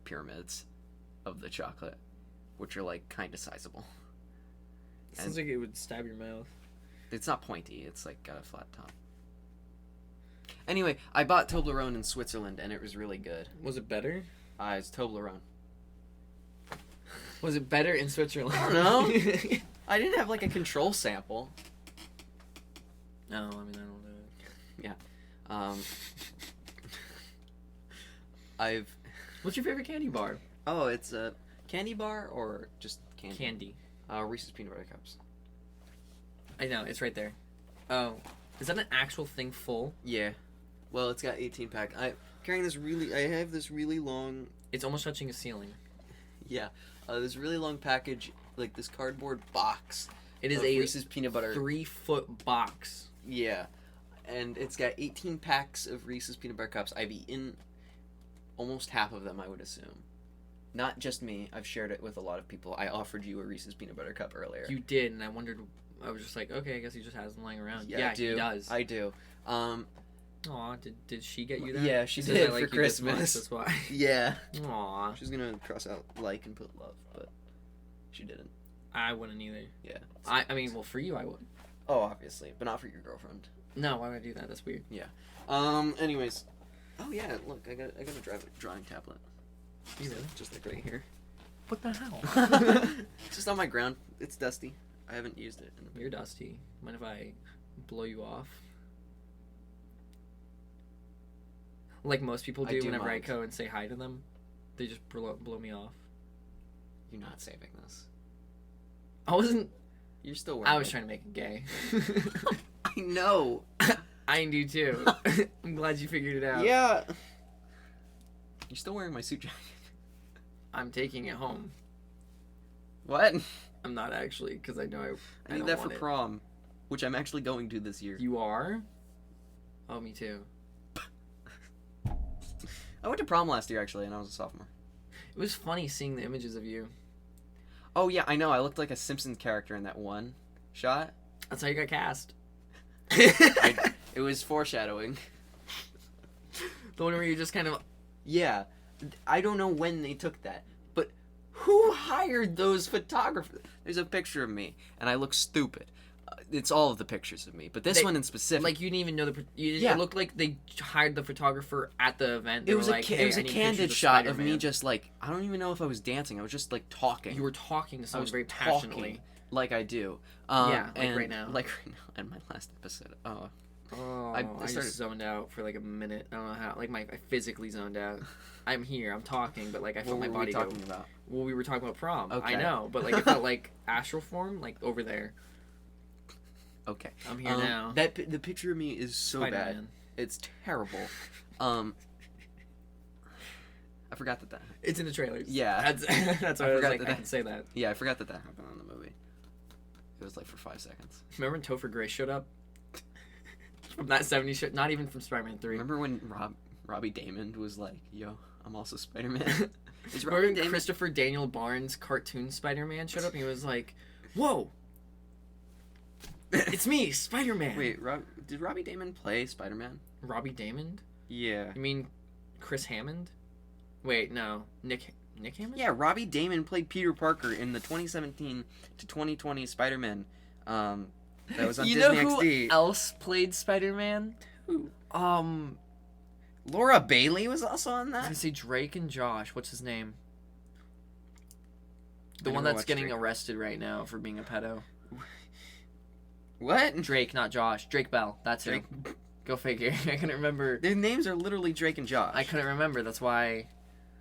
pyramids of the chocolate, which are like kind of sizable. Sounds like it would stab your mouth. It's not pointy. It's like got a flat top. Anyway, I bought Toblerone in Switzerland, and it was really good. Was it better? It's Toblerone. Was it better in Switzerland? I don't know. I didn't have like a control sample. No, I mean I don't know. Yeah. What's your favorite candy bar? Oh, it's a candy bar or just candy? Candy. Reese's peanut butter cups. I know, it's right there. Oh, is that an actual thing full? Yeah. Well, it's got 18 pack. I have this really long. It's almost touching a ceiling. Yeah. This really long package, like this cardboard box. It is a Reese's peanut butter 3-foot box. Yeah. And it's got 18 packs of Reese's peanut butter cups. I've eaten almost half of them, I would assume. Not just me. I've shared it with a lot of people. I offered you a Reese's peanut butter cup earlier. You did, and I wondered. I was just like, okay, I guess he just has them lying around. Yeah, he does. I do. Aw, did she get you that? Yeah, she Says did I like for you this much, Christmas. That's why. Yeah. Aw. She's gonna cross out like and put love, but she didn't. I wouldn't either. Yeah. I mean, well, for you, I would. Oh, obviously, but not for your girlfriend. No, why would I do that? That's weird. Yeah. Anyways. Oh yeah, look, I got a drawing tablet. You know, Just like right here. what the hell? It's just on my ground. It's dusty. I haven't used it in a bit. You're dusty. Mind if I blow you off? Like most people I do, do whenever mind. I go and say hi to them, they just blow me off. You're not saving this. I wasn't. You're still wearing I was it. trying to make it gay. I know. I do too. I'm glad you figured it out. Yeah. You're still wearing my suit jacket. I'm taking it home. What? I'm not actually, because I know I I need don't that for want it. prom, which I'm actually going to this year. You are? Oh, me too. I went to prom last year actually, and I was a sophomore. It was funny seeing the images of you. Oh yeah, I know. I looked like a Simpsons character in that one shot. That's how you got cast. It was foreshadowing. The one where you just kind of... Yeah, I don't know when they took that, but who hired those photographers? There's a picture of me, and I look stupid. It's all of the pictures of me, but this one in specific. Like, you didn't even know Yeah. It looked like they hired the photographer at the event. They it was were a like, hey, it was I a need candid pictures shot of Spider-Man. me just like, I don't even know if I was dancing. I was just like talking. You were talking to I someone was very talking passionately. like I do. Yeah, like and, right now. Like right now, in my last episode. Oh, Oh, I I started- just zoned out for like a minute. I don't know how. Like I physically zoned out. I'm here. I'm talking, but like I felt What my were we body talking go. about? Well, we were talking about prom. Okay. I know, but like it felt like astral form, like over there. Okay. I'm here now. The picture of me is so bad. Spider-Man. It's terrible. I forgot that. It's in the trailers. Yeah. That's I why I was forgot like, that I that- can say that. Yeah, I forgot that happened in the movie. It was like for 5 seconds. Remember when Topher Grace showed up? From that 70s show? Not even from Spider-Man 3. Remember when Robbie Damon was like, "Yo, I'm also Spider-Man." Is Remember Robbie when Damon? Christopher Daniel Barnes cartoon Spider-Man showed up and he was like, "Whoa, it's me, Spider-Man." Wait, did Robbie Damon play Spider-Man? Robbie Damon? Yeah. You mean Chris Hammond? Wait, no, Nick Hammond? Yeah, Robbie Damon played Peter Parker in the 2017 to 2020 Spider-Man. That was on You Disney know who XD. else played Spider-Man? Who? I Laura Bailey was also on was that. gonna say Drake and Josh. What's his name? The I one never that's watched getting Drake. arrested right now for being a pedo. What? Drake, not Josh. Drake Bell. That's Drake. him. Go figure. I couldn't remember. Their names are literally Drake and Josh. I couldn't remember. That's why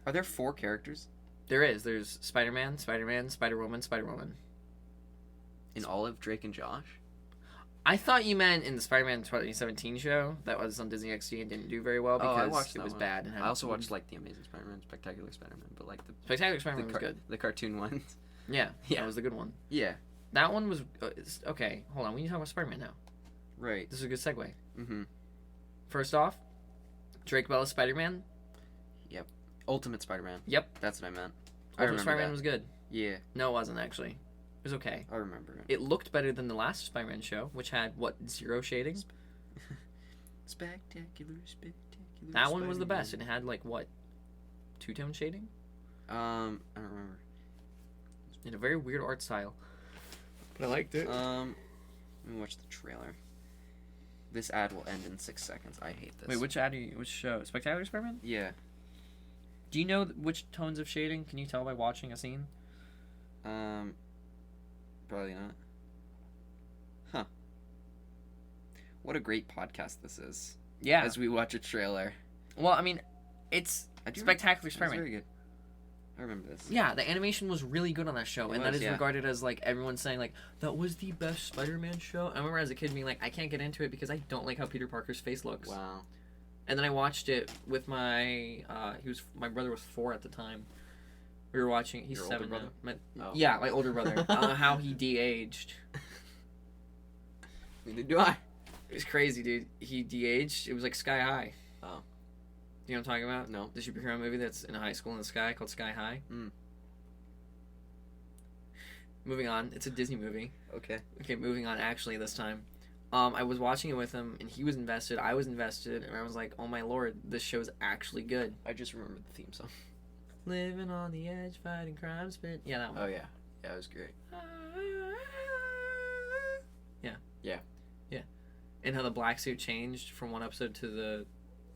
Are there 4 characters there is. There's Spider-Man, Spider-Man, Spider-Woman, Spider-Woman. in all of Drake and Josh? I thought you meant in the Spider-Man 2017 show that was on Disney XD and didn't do very well Oh, I because watched it that was one. bad. And had I also watched like the Amazing Spider-Man, Spectacular Spider-Man, but like the Spectacular Spider-Man was good. the cartoon ones. Yeah, Yeah. that was the good one. Yeah. That one was okay. Hold on, we need to talk about Spider-Man now. Right. This is a good segue. Mm-hmm. First off, Drake Bell as Spider-Man. Ultimate Spider-Man. Yep. That's what I meant. I Ultimate remember Spider-Man that. was good. Yeah, No, it wasn't actually. It was okay. I remember it. It looked better than the last Spider-Man show, which had what, 0 shading. Spectacular. That one was the best. Spider-Man. It had like what, 2-tone shading. I don't remember. In a very weird art style. But I liked it. Let me watch the trailer. This ad will end in 6 seconds. I hate this. Wait, which ad are you? Which show? Spectacular Spider-Man? Yeah. Do you know which tones of shading? Can you tell by watching a scene? Probably not. Huh. What a great podcast this is. Yeah. As we watch a trailer. Well, I mean, it's I do Spectacular That's Spider-Man. very good. I remember this. Yeah, the animation was really good on that show, It and that was, is yeah. regarded as like everyone saying like that was the best Spider-Man show. I remember as a kid being like, I can't get into it because I don't like how Peter Parker's face looks. Wow. And then I watched it with my my brother was 4 at the time. We were watching it. He's Your older 7 now. brother? Oh. Yeah, my older brother. How he de-aged. Neither do I. It was crazy, dude. He de-aged. It was like Sky High. Oh. You know what I'm talking about? No. The superhero movie that's in a high school in the sky called Sky High. Mm. Moving on. It's a Disney movie. Okay. Okay, moving on actually this time. I was watching it with him and he was invested, I was invested, and I was like, oh my lord, this show's actually good. I just remembered the theme song. Living on the edge, fighting crime, spin. Yeah, that one. Oh, yeah. Yeah, it was great. Yeah. And how the black suit changed from one episode to the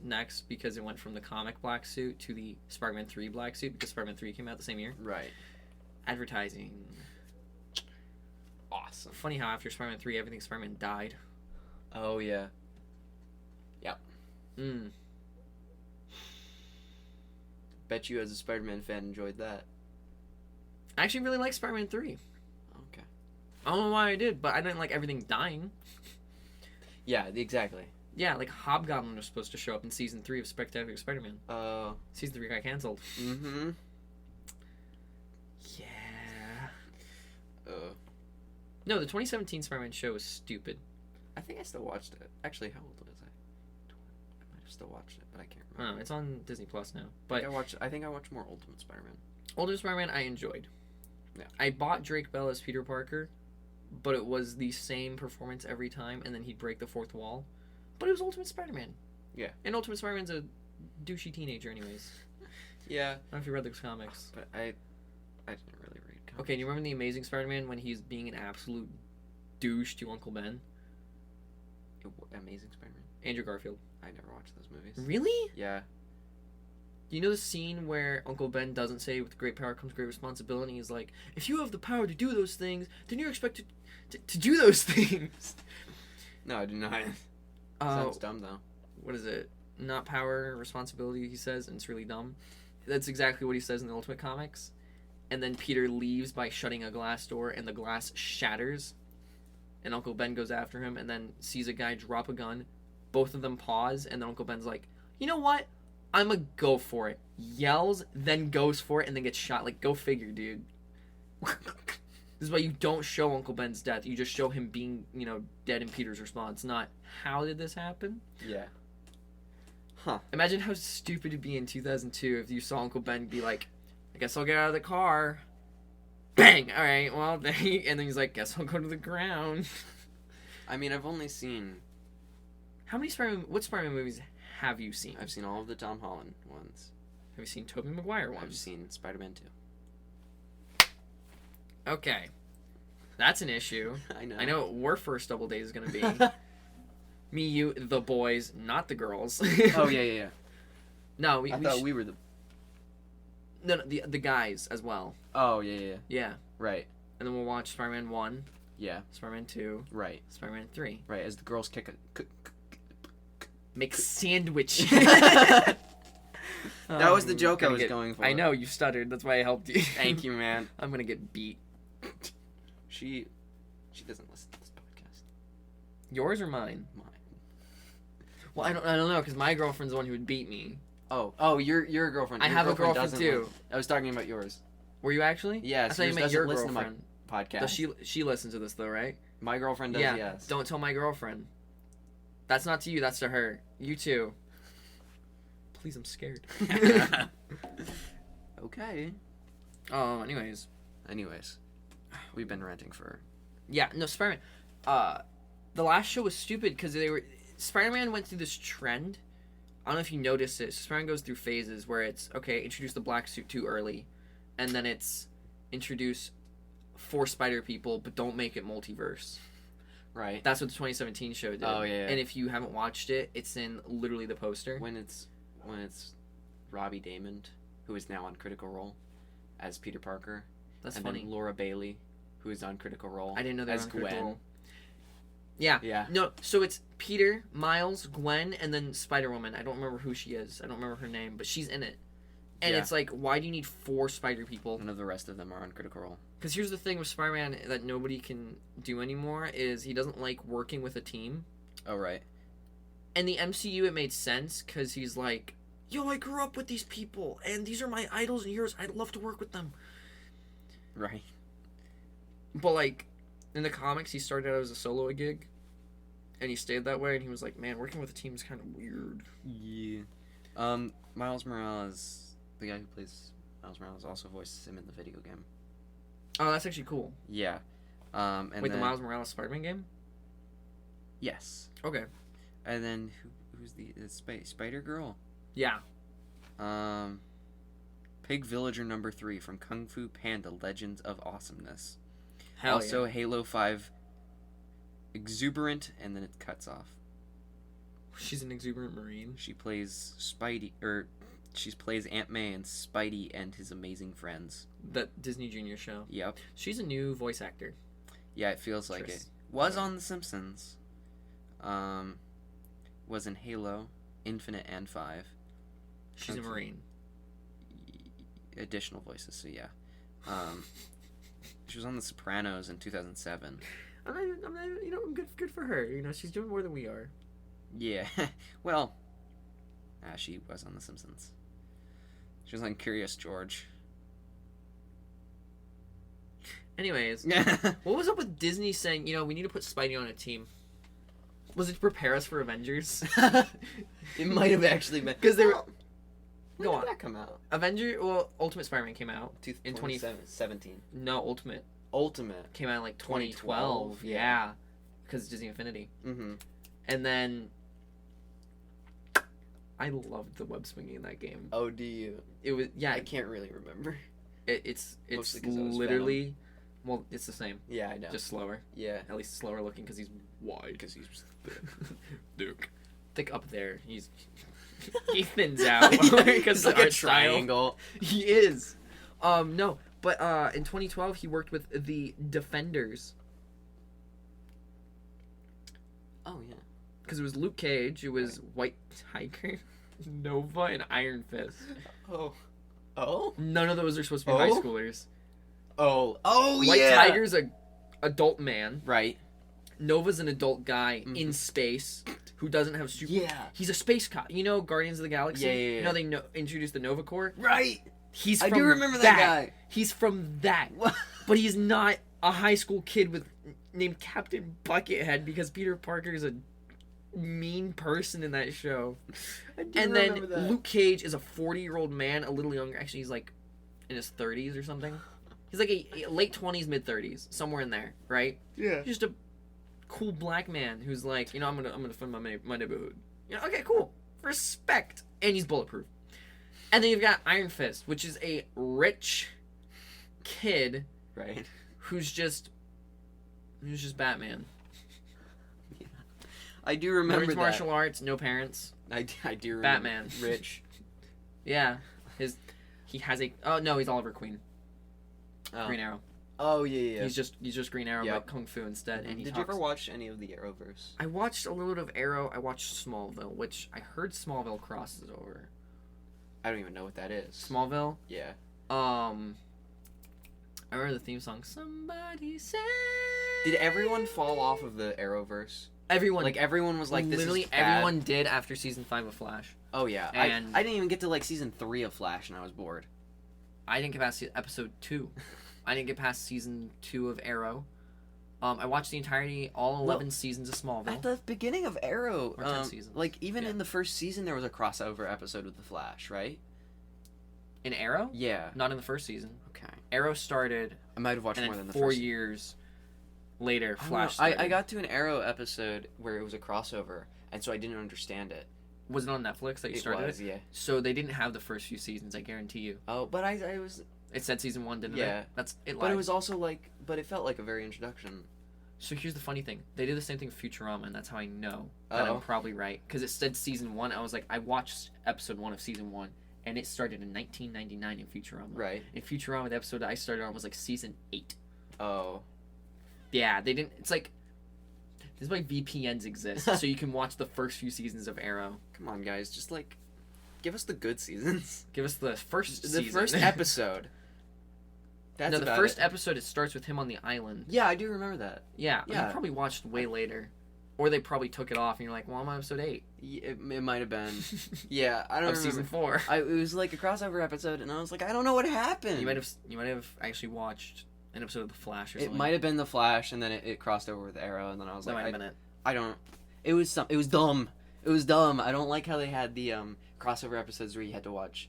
next because it went from the comic black suit to the Spider-Man 3 black suit because Spider-Man 3 came out the same year. Right. Advertising. Awesome. Funny how after Spider-Man 3, everything Spider-Man died. Oh, yeah. Bet you as a Spider-Man fan enjoyed that. I actually really like Spider-Man 3. Okay. I don't know why I did, but I didn't like everything dying. Yeah, exactly. Yeah, like Hobgoblin was supposed to show up in season 3 of Spectacular Spider-Man. Season 3 got canceled. Mm-hmm. Yeah. No, the 2017 Spider-Man show was stupid. I think I still watched it. Actually, how old was I? I might have still watched it, but I can't remember. It's on Disney Plus now. But But I think I watched more Ultimate Spider-Man. Ultimate Spider-Man, I enjoyed. Yeah. I bought Drake Bell as Peter Parker, but it was the same performance every time, and then he'd break the fourth wall. But it was Ultimate Spider-Man. Yeah. And Ultimate Spider-Man's a douchey teenager, anyways. Yeah. I don't know if you read those comics. But I didn't really read comics. Okay, do you remember the Amazing Spider-Man when he's being an absolute douche to Uncle Ben? Amazing Spider-Man? Andrew Garfield. I never watched those movies. Really? Yeah. You know the scene where Uncle Ben doesn't say, with great power comes great responsibility? He's like, if you have the power to do those things, then you're expected to do those things. No, I did not. Sounds dumb though. What is it? Not power, responsibility, he says, and it's really dumb. That's exactly what he says in the Ultimate Comics. And then Peter leaves by shutting a glass door, and the glass shatters. And Uncle Ben goes after him, and then sees a guy drop a gun. Both of them pause, and then Uncle Ben's like, you know what? I'ma go for it. Yells, then goes for it, and then gets shot. Like, go figure, dude. This is why you don't show Uncle Ben's death. You just show him being, dead in Peter's response. Not, how did this happen? Yeah. Huh. Imagine how stupid it'd be in 2002 if you saw Uncle Ben be like, I guess I'll get out of the car. Bang! Alright, well, and then he's like, guess I'll go to the ground. I mean, I've only seen... What Spider-Man movies have you seen? I've seen all of the Tom Holland ones. Have you seen Tobey Maguire ones? I've seen Spider-Man 2. Okay. That's an issue. I know what our first double date is going to be. Me, you, the boys, not the girls. Oh, yeah. No, I thought we were the... No, the guys as well. Oh, yeah. Yeah. Right. And then we'll watch Spider-Man 1. Yeah. Spider-Man 2. Right. Spider-Man 3. Right, as the girls kick a... Make sandwich. That was the joke I was going for. I know, you stuttered. That's why I helped you. Thank you, man. I'm going to get beat. She doesn't listen to this podcast. Yours or mine? Mine. Well, I don't know, because my girlfriend's the one who would beat me. Oh, your girlfriend. I have a girlfriend too. I was talking about yours. Were you actually? Yeah, I thought you meant your girlfriend. Listen to my podcast. Does she listens to this though, right? My girlfriend does, yeah. Yes. Don't tell my girlfriend. That's not to you, that's to her. You too. Please, I'm scared. Okay. Oh, anyways, we've been ranting for... Yeah, no, Spider-Man. The last show was stupid because Spider-Man went through this trend. I don't know if you noticed it. Spider-Man goes through phases where it's, okay, introduce the black suit too early. And then it's introduce 4 spider people, but don't make it multiverse. Right. That's what the 2017 show did. Oh, yeah. And if you haven't watched it, it's in literally the poster. When it's Robbie Damon, who is now on Critical Role, as Peter Parker. That's and funny. Then Laura Bailey, who is on Critical Role. I didn't know they were as on Critical Gwen. Role. Yeah. Yeah. No, so it's Peter, Miles, Gwen, and then Spider-Woman. I don't remember who she is. I don't remember her name, but she's in it. And it's like, why do you need 4 spider people? None of the rest of them are on Critical Role. Because here's the thing with Spider-Man that nobody can do anymore is he doesn't like working with a team. Oh, right. In the MCU, it made sense because he's like, yo, I grew up with these people, and these are my idols and heroes. I'd love to work with them. Right. But, like, in the comics, he started out as a solo gig, and he stayed that way, and he was like, man, working with a team is kind of weird. Yeah. Miles Morales, the guy who plays Miles Morales, also voices him in the video game. Oh, that's actually cool. Yeah. And Wait, the Miles Morales Spider-Man game? Yes. Okay. And then who's the Spider Girl? Yeah. Pig Villager number 3 from Kung Fu Panda: Legends of Awesomeness. Hell also, yeah. Halo 5 Exuberant, and then it cuts off. She's an exuberant Marine. She plays she plays Aunt May and Spidey and his amazing friends. That Disney Junior show. Yep. She's a new voice actor. Yeah, it feels like it. Was on The Simpsons. Was in Halo, Infinite, and 5. She's a Marine. Additional voices, so yeah. She was on The Sopranos in 2007. I'm good for her. She's doing more than we are. Yeah. Well, she was on The Simpsons. She was on Curious George. Anyways, what was up with Disney saying, we need to put Spidey on a team? Was it to prepare us for Avengers? It might have actually been. Because they were... When did that come out? Ultimate Spider-Man came out in 2017. No, Ultimate Ultimate. came out in like 2012. Yeah. Because Disney Infinity. Mm-hmm. And then I loved the web swinging in that game. Oh, do you? It was, yeah. I can't really remember. It's literally, well, it's the same. Yeah, I know. Just slower. Yeah. At least slower looking because he's wide. Because he's Duke. Think up there. He thins out because like the a art triangle. Style. He is. No, but in 2012 he worked with the Defenders. Oh yeah. because it was Luke Cage, it was White Tiger, Nova, and Iron Fist. Oh? None of those are supposed to be high schoolers. Oh, White yeah! Tiger's a adult man. Right. Nova's an adult guy in space who doesn't have super... Yeah. He's a space cop. You know Guardians of the Galaxy? Yeah. You know they introduced the Nova Corps? Right! He's I from do remember that guy. He's from that. But he's not a high school kid named Captain Buckethead because Peter Parker is a mean person in that show. And then Luke Cage is a 40-year-old man, a little younger. Actually, he's like in his 30s or something. He's like a late 20s, mid 30s, somewhere in there, right? Yeah. Just a cool black man who's like, I'm gonna defend my neighborhood. Okay, cool, respect, and he's bulletproof. And then you've got Iron Fist, which is a rich kid, right, who's just Batman. Yeah. I do remember that. Martial arts, no parents. I do remember. Batman, rich. Yeah, he has a he's Oliver Queen. Green Arrow. Oh yeah. He's just Green Arrow, but Kung Fu instead. And Did you ever watch any of the Arrowverse? I watched a little bit of Arrow. I watched Smallville, which I heard Smallville crosses over. I don't even know what that is. Smallville? Yeah. I remember the theme song. Somebody say. Did everyone fall off of the Arrowverse? Everyone. Like everyone was like, literally this is bad. everyone did after season 5 of Flash. Oh yeah. And I didn't even get to like season 3 of Flash, and I was bored. I didn't get past episode 2. I didn't get past season 2 of Arrow. I watched the entirety, all 11 seasons of Smallville. At the beginning of Arrow, Or 10 seasons. like even in the first season, there was a crossover episode with the Flash, right? In Arrow? Yeah. Not in the first season. Okay. Arrow started. I might have watched and more then than the 4 first. years later, I don't Flash know. started. I got to an Arrow episode where it was a crossover, and so I didn't understand it. Was it on Netflix that you started? It was, yeah. So they didn't have the first few seasons, I guarantee you. Oh, but I was. It said season 1, didn't Yeah. it? That's it. But it was also like, but it felt like a very introduction. So here's the funny thing: they did the same thing with Futurama, and that's how I know that Uh-oh. I'm probably right. Because it said season 1. I was like, I watched episode 1 of season 1, and it started in 1999 in Futurama. Right. In Futurama, the episode I started on was like season 8. Oh. Yeah, they didn't. It's like this is why VPNs exist, so you can watch the first few seasons of Arrow. Come on, guys, just like, give us the good seasons. Give us the first The season. first episode. That's no, the about first it. episode, it starts with him on the island. Yeah, I do remember that. Yeah, Yeah. you probably watched way later. Or they probably took it off, and you're like, well, I'm on episode 8. It might have been. Yeah, I don't of remember. season 4. It was like a crossover episode, and I was like, I don't know what happened. You might have actually watched an episode of The Flash or It something. might have been The Flash, and then it crossed over with Arrow, and then I was That like, might have been it. I don't. It was dumb. It was dumb. I don't like how they had the crossover episodes where you had to watch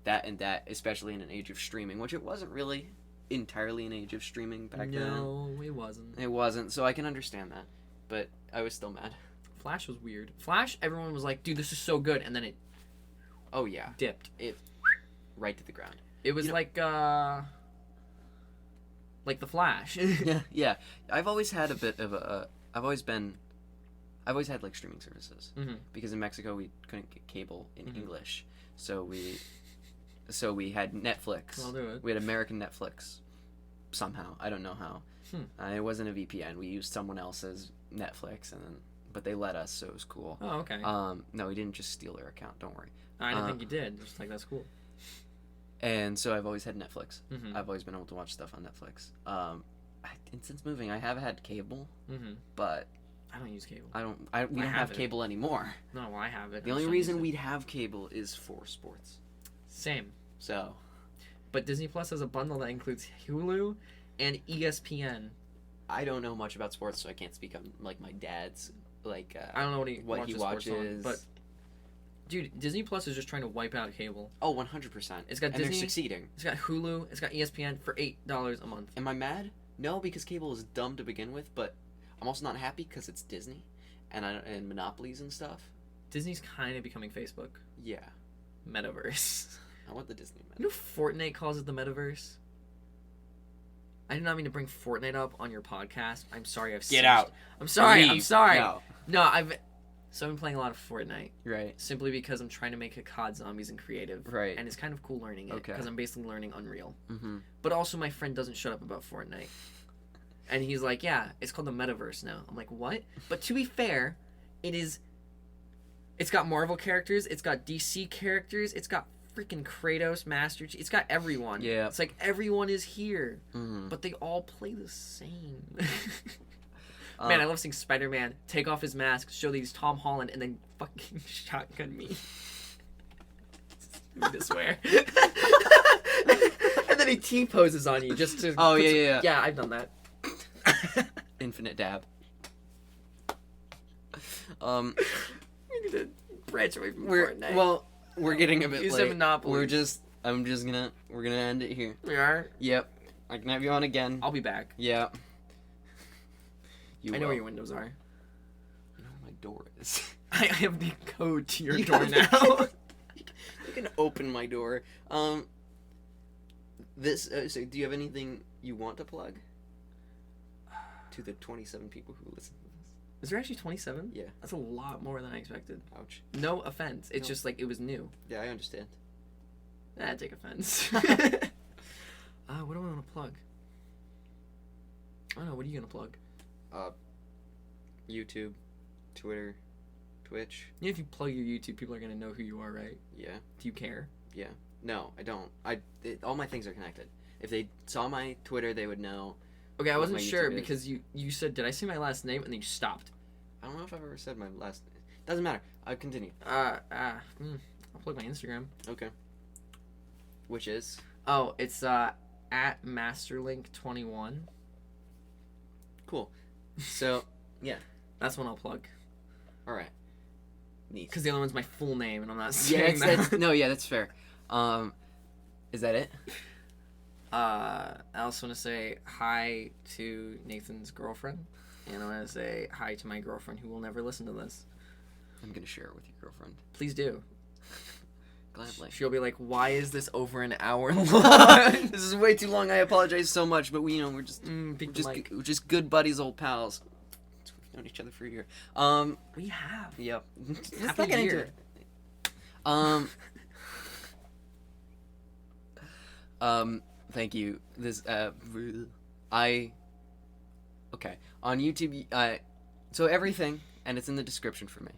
that and that, especially in an age of streaming, which it wasn't really entirely an age of streaming back then. No, it wasn't. It wasn't, so I can understand that, but I was still mad. Flash was weird. Flash, everyone was like, dude, this is so good, and then it Oh yeah, dipped. it right to the ground. It was like The Flash. Yeah. I've always had a bit of a. I've always had like streaming services because in Mexico we couldn't get cable in English, so we had Netflix. I'll do it. We had American Netflix. Somehow, I don't know how. It wasn't a VPN. We used someone else's Netflix, but they let us, so it was cool. Oh, okay. No, we didn't just steal their account. Don't worry. I didn't think you did. Just like, that's cool. And so I've always had Netflix. Mm-hmm. I've always been able to watch stuff on Netflix. And since moving, I have had cable, but I don't use cable. we don't have cable anymore. No, well, I have it. The only reason we'd have cable is for sports. Same. So. But Disney Plus has a bundle that includes Hulu and ESPN. I don't know much about sports, so I can't speak on like my dad's like. I don't know what he sports on, watches, but dude, Disney Plus is just trying to wipe out cable. Oh, 100%. It's got and Disney. They're succeeding. It's got Hulu. It's got ESPN for $8 a month. Am I mad? No, because cable is dumb to begin with, but I'm also not happy because it's Disney, and monopolies and stuff. Disney's kind of becoming Facebook. Yeah. Metaverse. I want the Disney You know Fortnite calls it the metaverse? I did not mean to bring Fortnite up on your podcast. I'm sorry. Get out. I'm sorry. Leave. I'm sorry. No. I've been playing a lot of Fortnite. Right. Simply because I'm trying to make a COD Zombies in creative. Right. And it's kind of cool learning it. Okay. Because I'm basically learning Unreal. Mm-hmm. But also my friend doesn't shut up about Fortnite. And he's like, yeah, it's called the metaverse now. I'm like, what? But to be fair, It's got Marvel characters, it's got DC characters, it's got freaking Kratos, Master Chief, it's got everyone. Yeah. It's like everyone is here, Mm-hmm. but they all play the same. Man, I love seeing Spider-Man take off his mask, show that he's Tom Holland, and then fucking shotgun me. I swear. And then he T-poses on you just to... Oh, yeah. Yeah, I've done that. Infinite dab. We need to branch away from Fortnite. Well, we're getting a bit Use late. Monopoly. We're gonna end it here. We are? Yep. I can have you on again. I'll be back. Yeah. I know where your windows are. You know where my door is. I have the code to your You door have now. You can open my door. So do you have anything you want to plug? To the 27 people who listen to this. Is there actually 27? Yeah. That's a lot more than I expected. Ouch. No offense. It's No. just like it was new. Yeah, I understand. I take offense. What do I want to plug? I don't know. What are you going to plug? YouTube, Twitter, Twitch. You know, if you plug your YouTube, people are going to know who you are, right? Yeah. Do you care? Yeah. No, I don't. All my things are connected. If they saw my Twitter, they would know. Okay, I What wasn't my sure YouTube is. because you said, did I say my last name? And then you stopped. I don't know if I've ever said my last name. Doesn't matter. I'll continue. I'll plug my Instagram. Okay. Which is? Oh, it's at Masterlink21. Cool. So, That's one I'll plug. alright. Neat. Because the other one's my full name, and I'm not Yeah, saying that's that. no, yeah, that's fair. Is that it? I also want to say hi to Nathan's girlfriend, and I want to say hi to my girlfriend who will never listen to this. I'm gonna share it with your girlfriend. Please do. Gladly. She'll be like, "Why is this over an hour long?" This is way too long. I apologize so much, but we're just we're just good buddies, old pals. We've known each other for a year. We have. Yep. Let's Half not a get into year. it. Thank you. This okay on YouTube. So everything, and it's in the description for me.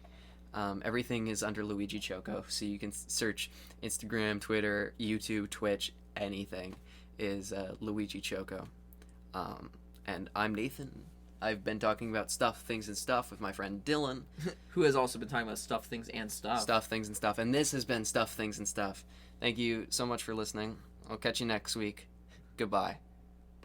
Everything is under Luigi Choco, so you can search Instagram, Twitter, YouTube, Twitch, anything is Luigi Choco. And I'm Nathan. I've been talking about stuff, things, and stuff with my friend Dylan. Who has also been talking about stuff, things, and stuff. Stuff, things, and stuff. And this has been Stuff, Things, and Stuff. Thank you so much for listening. I'll catch you next week. Goodbye.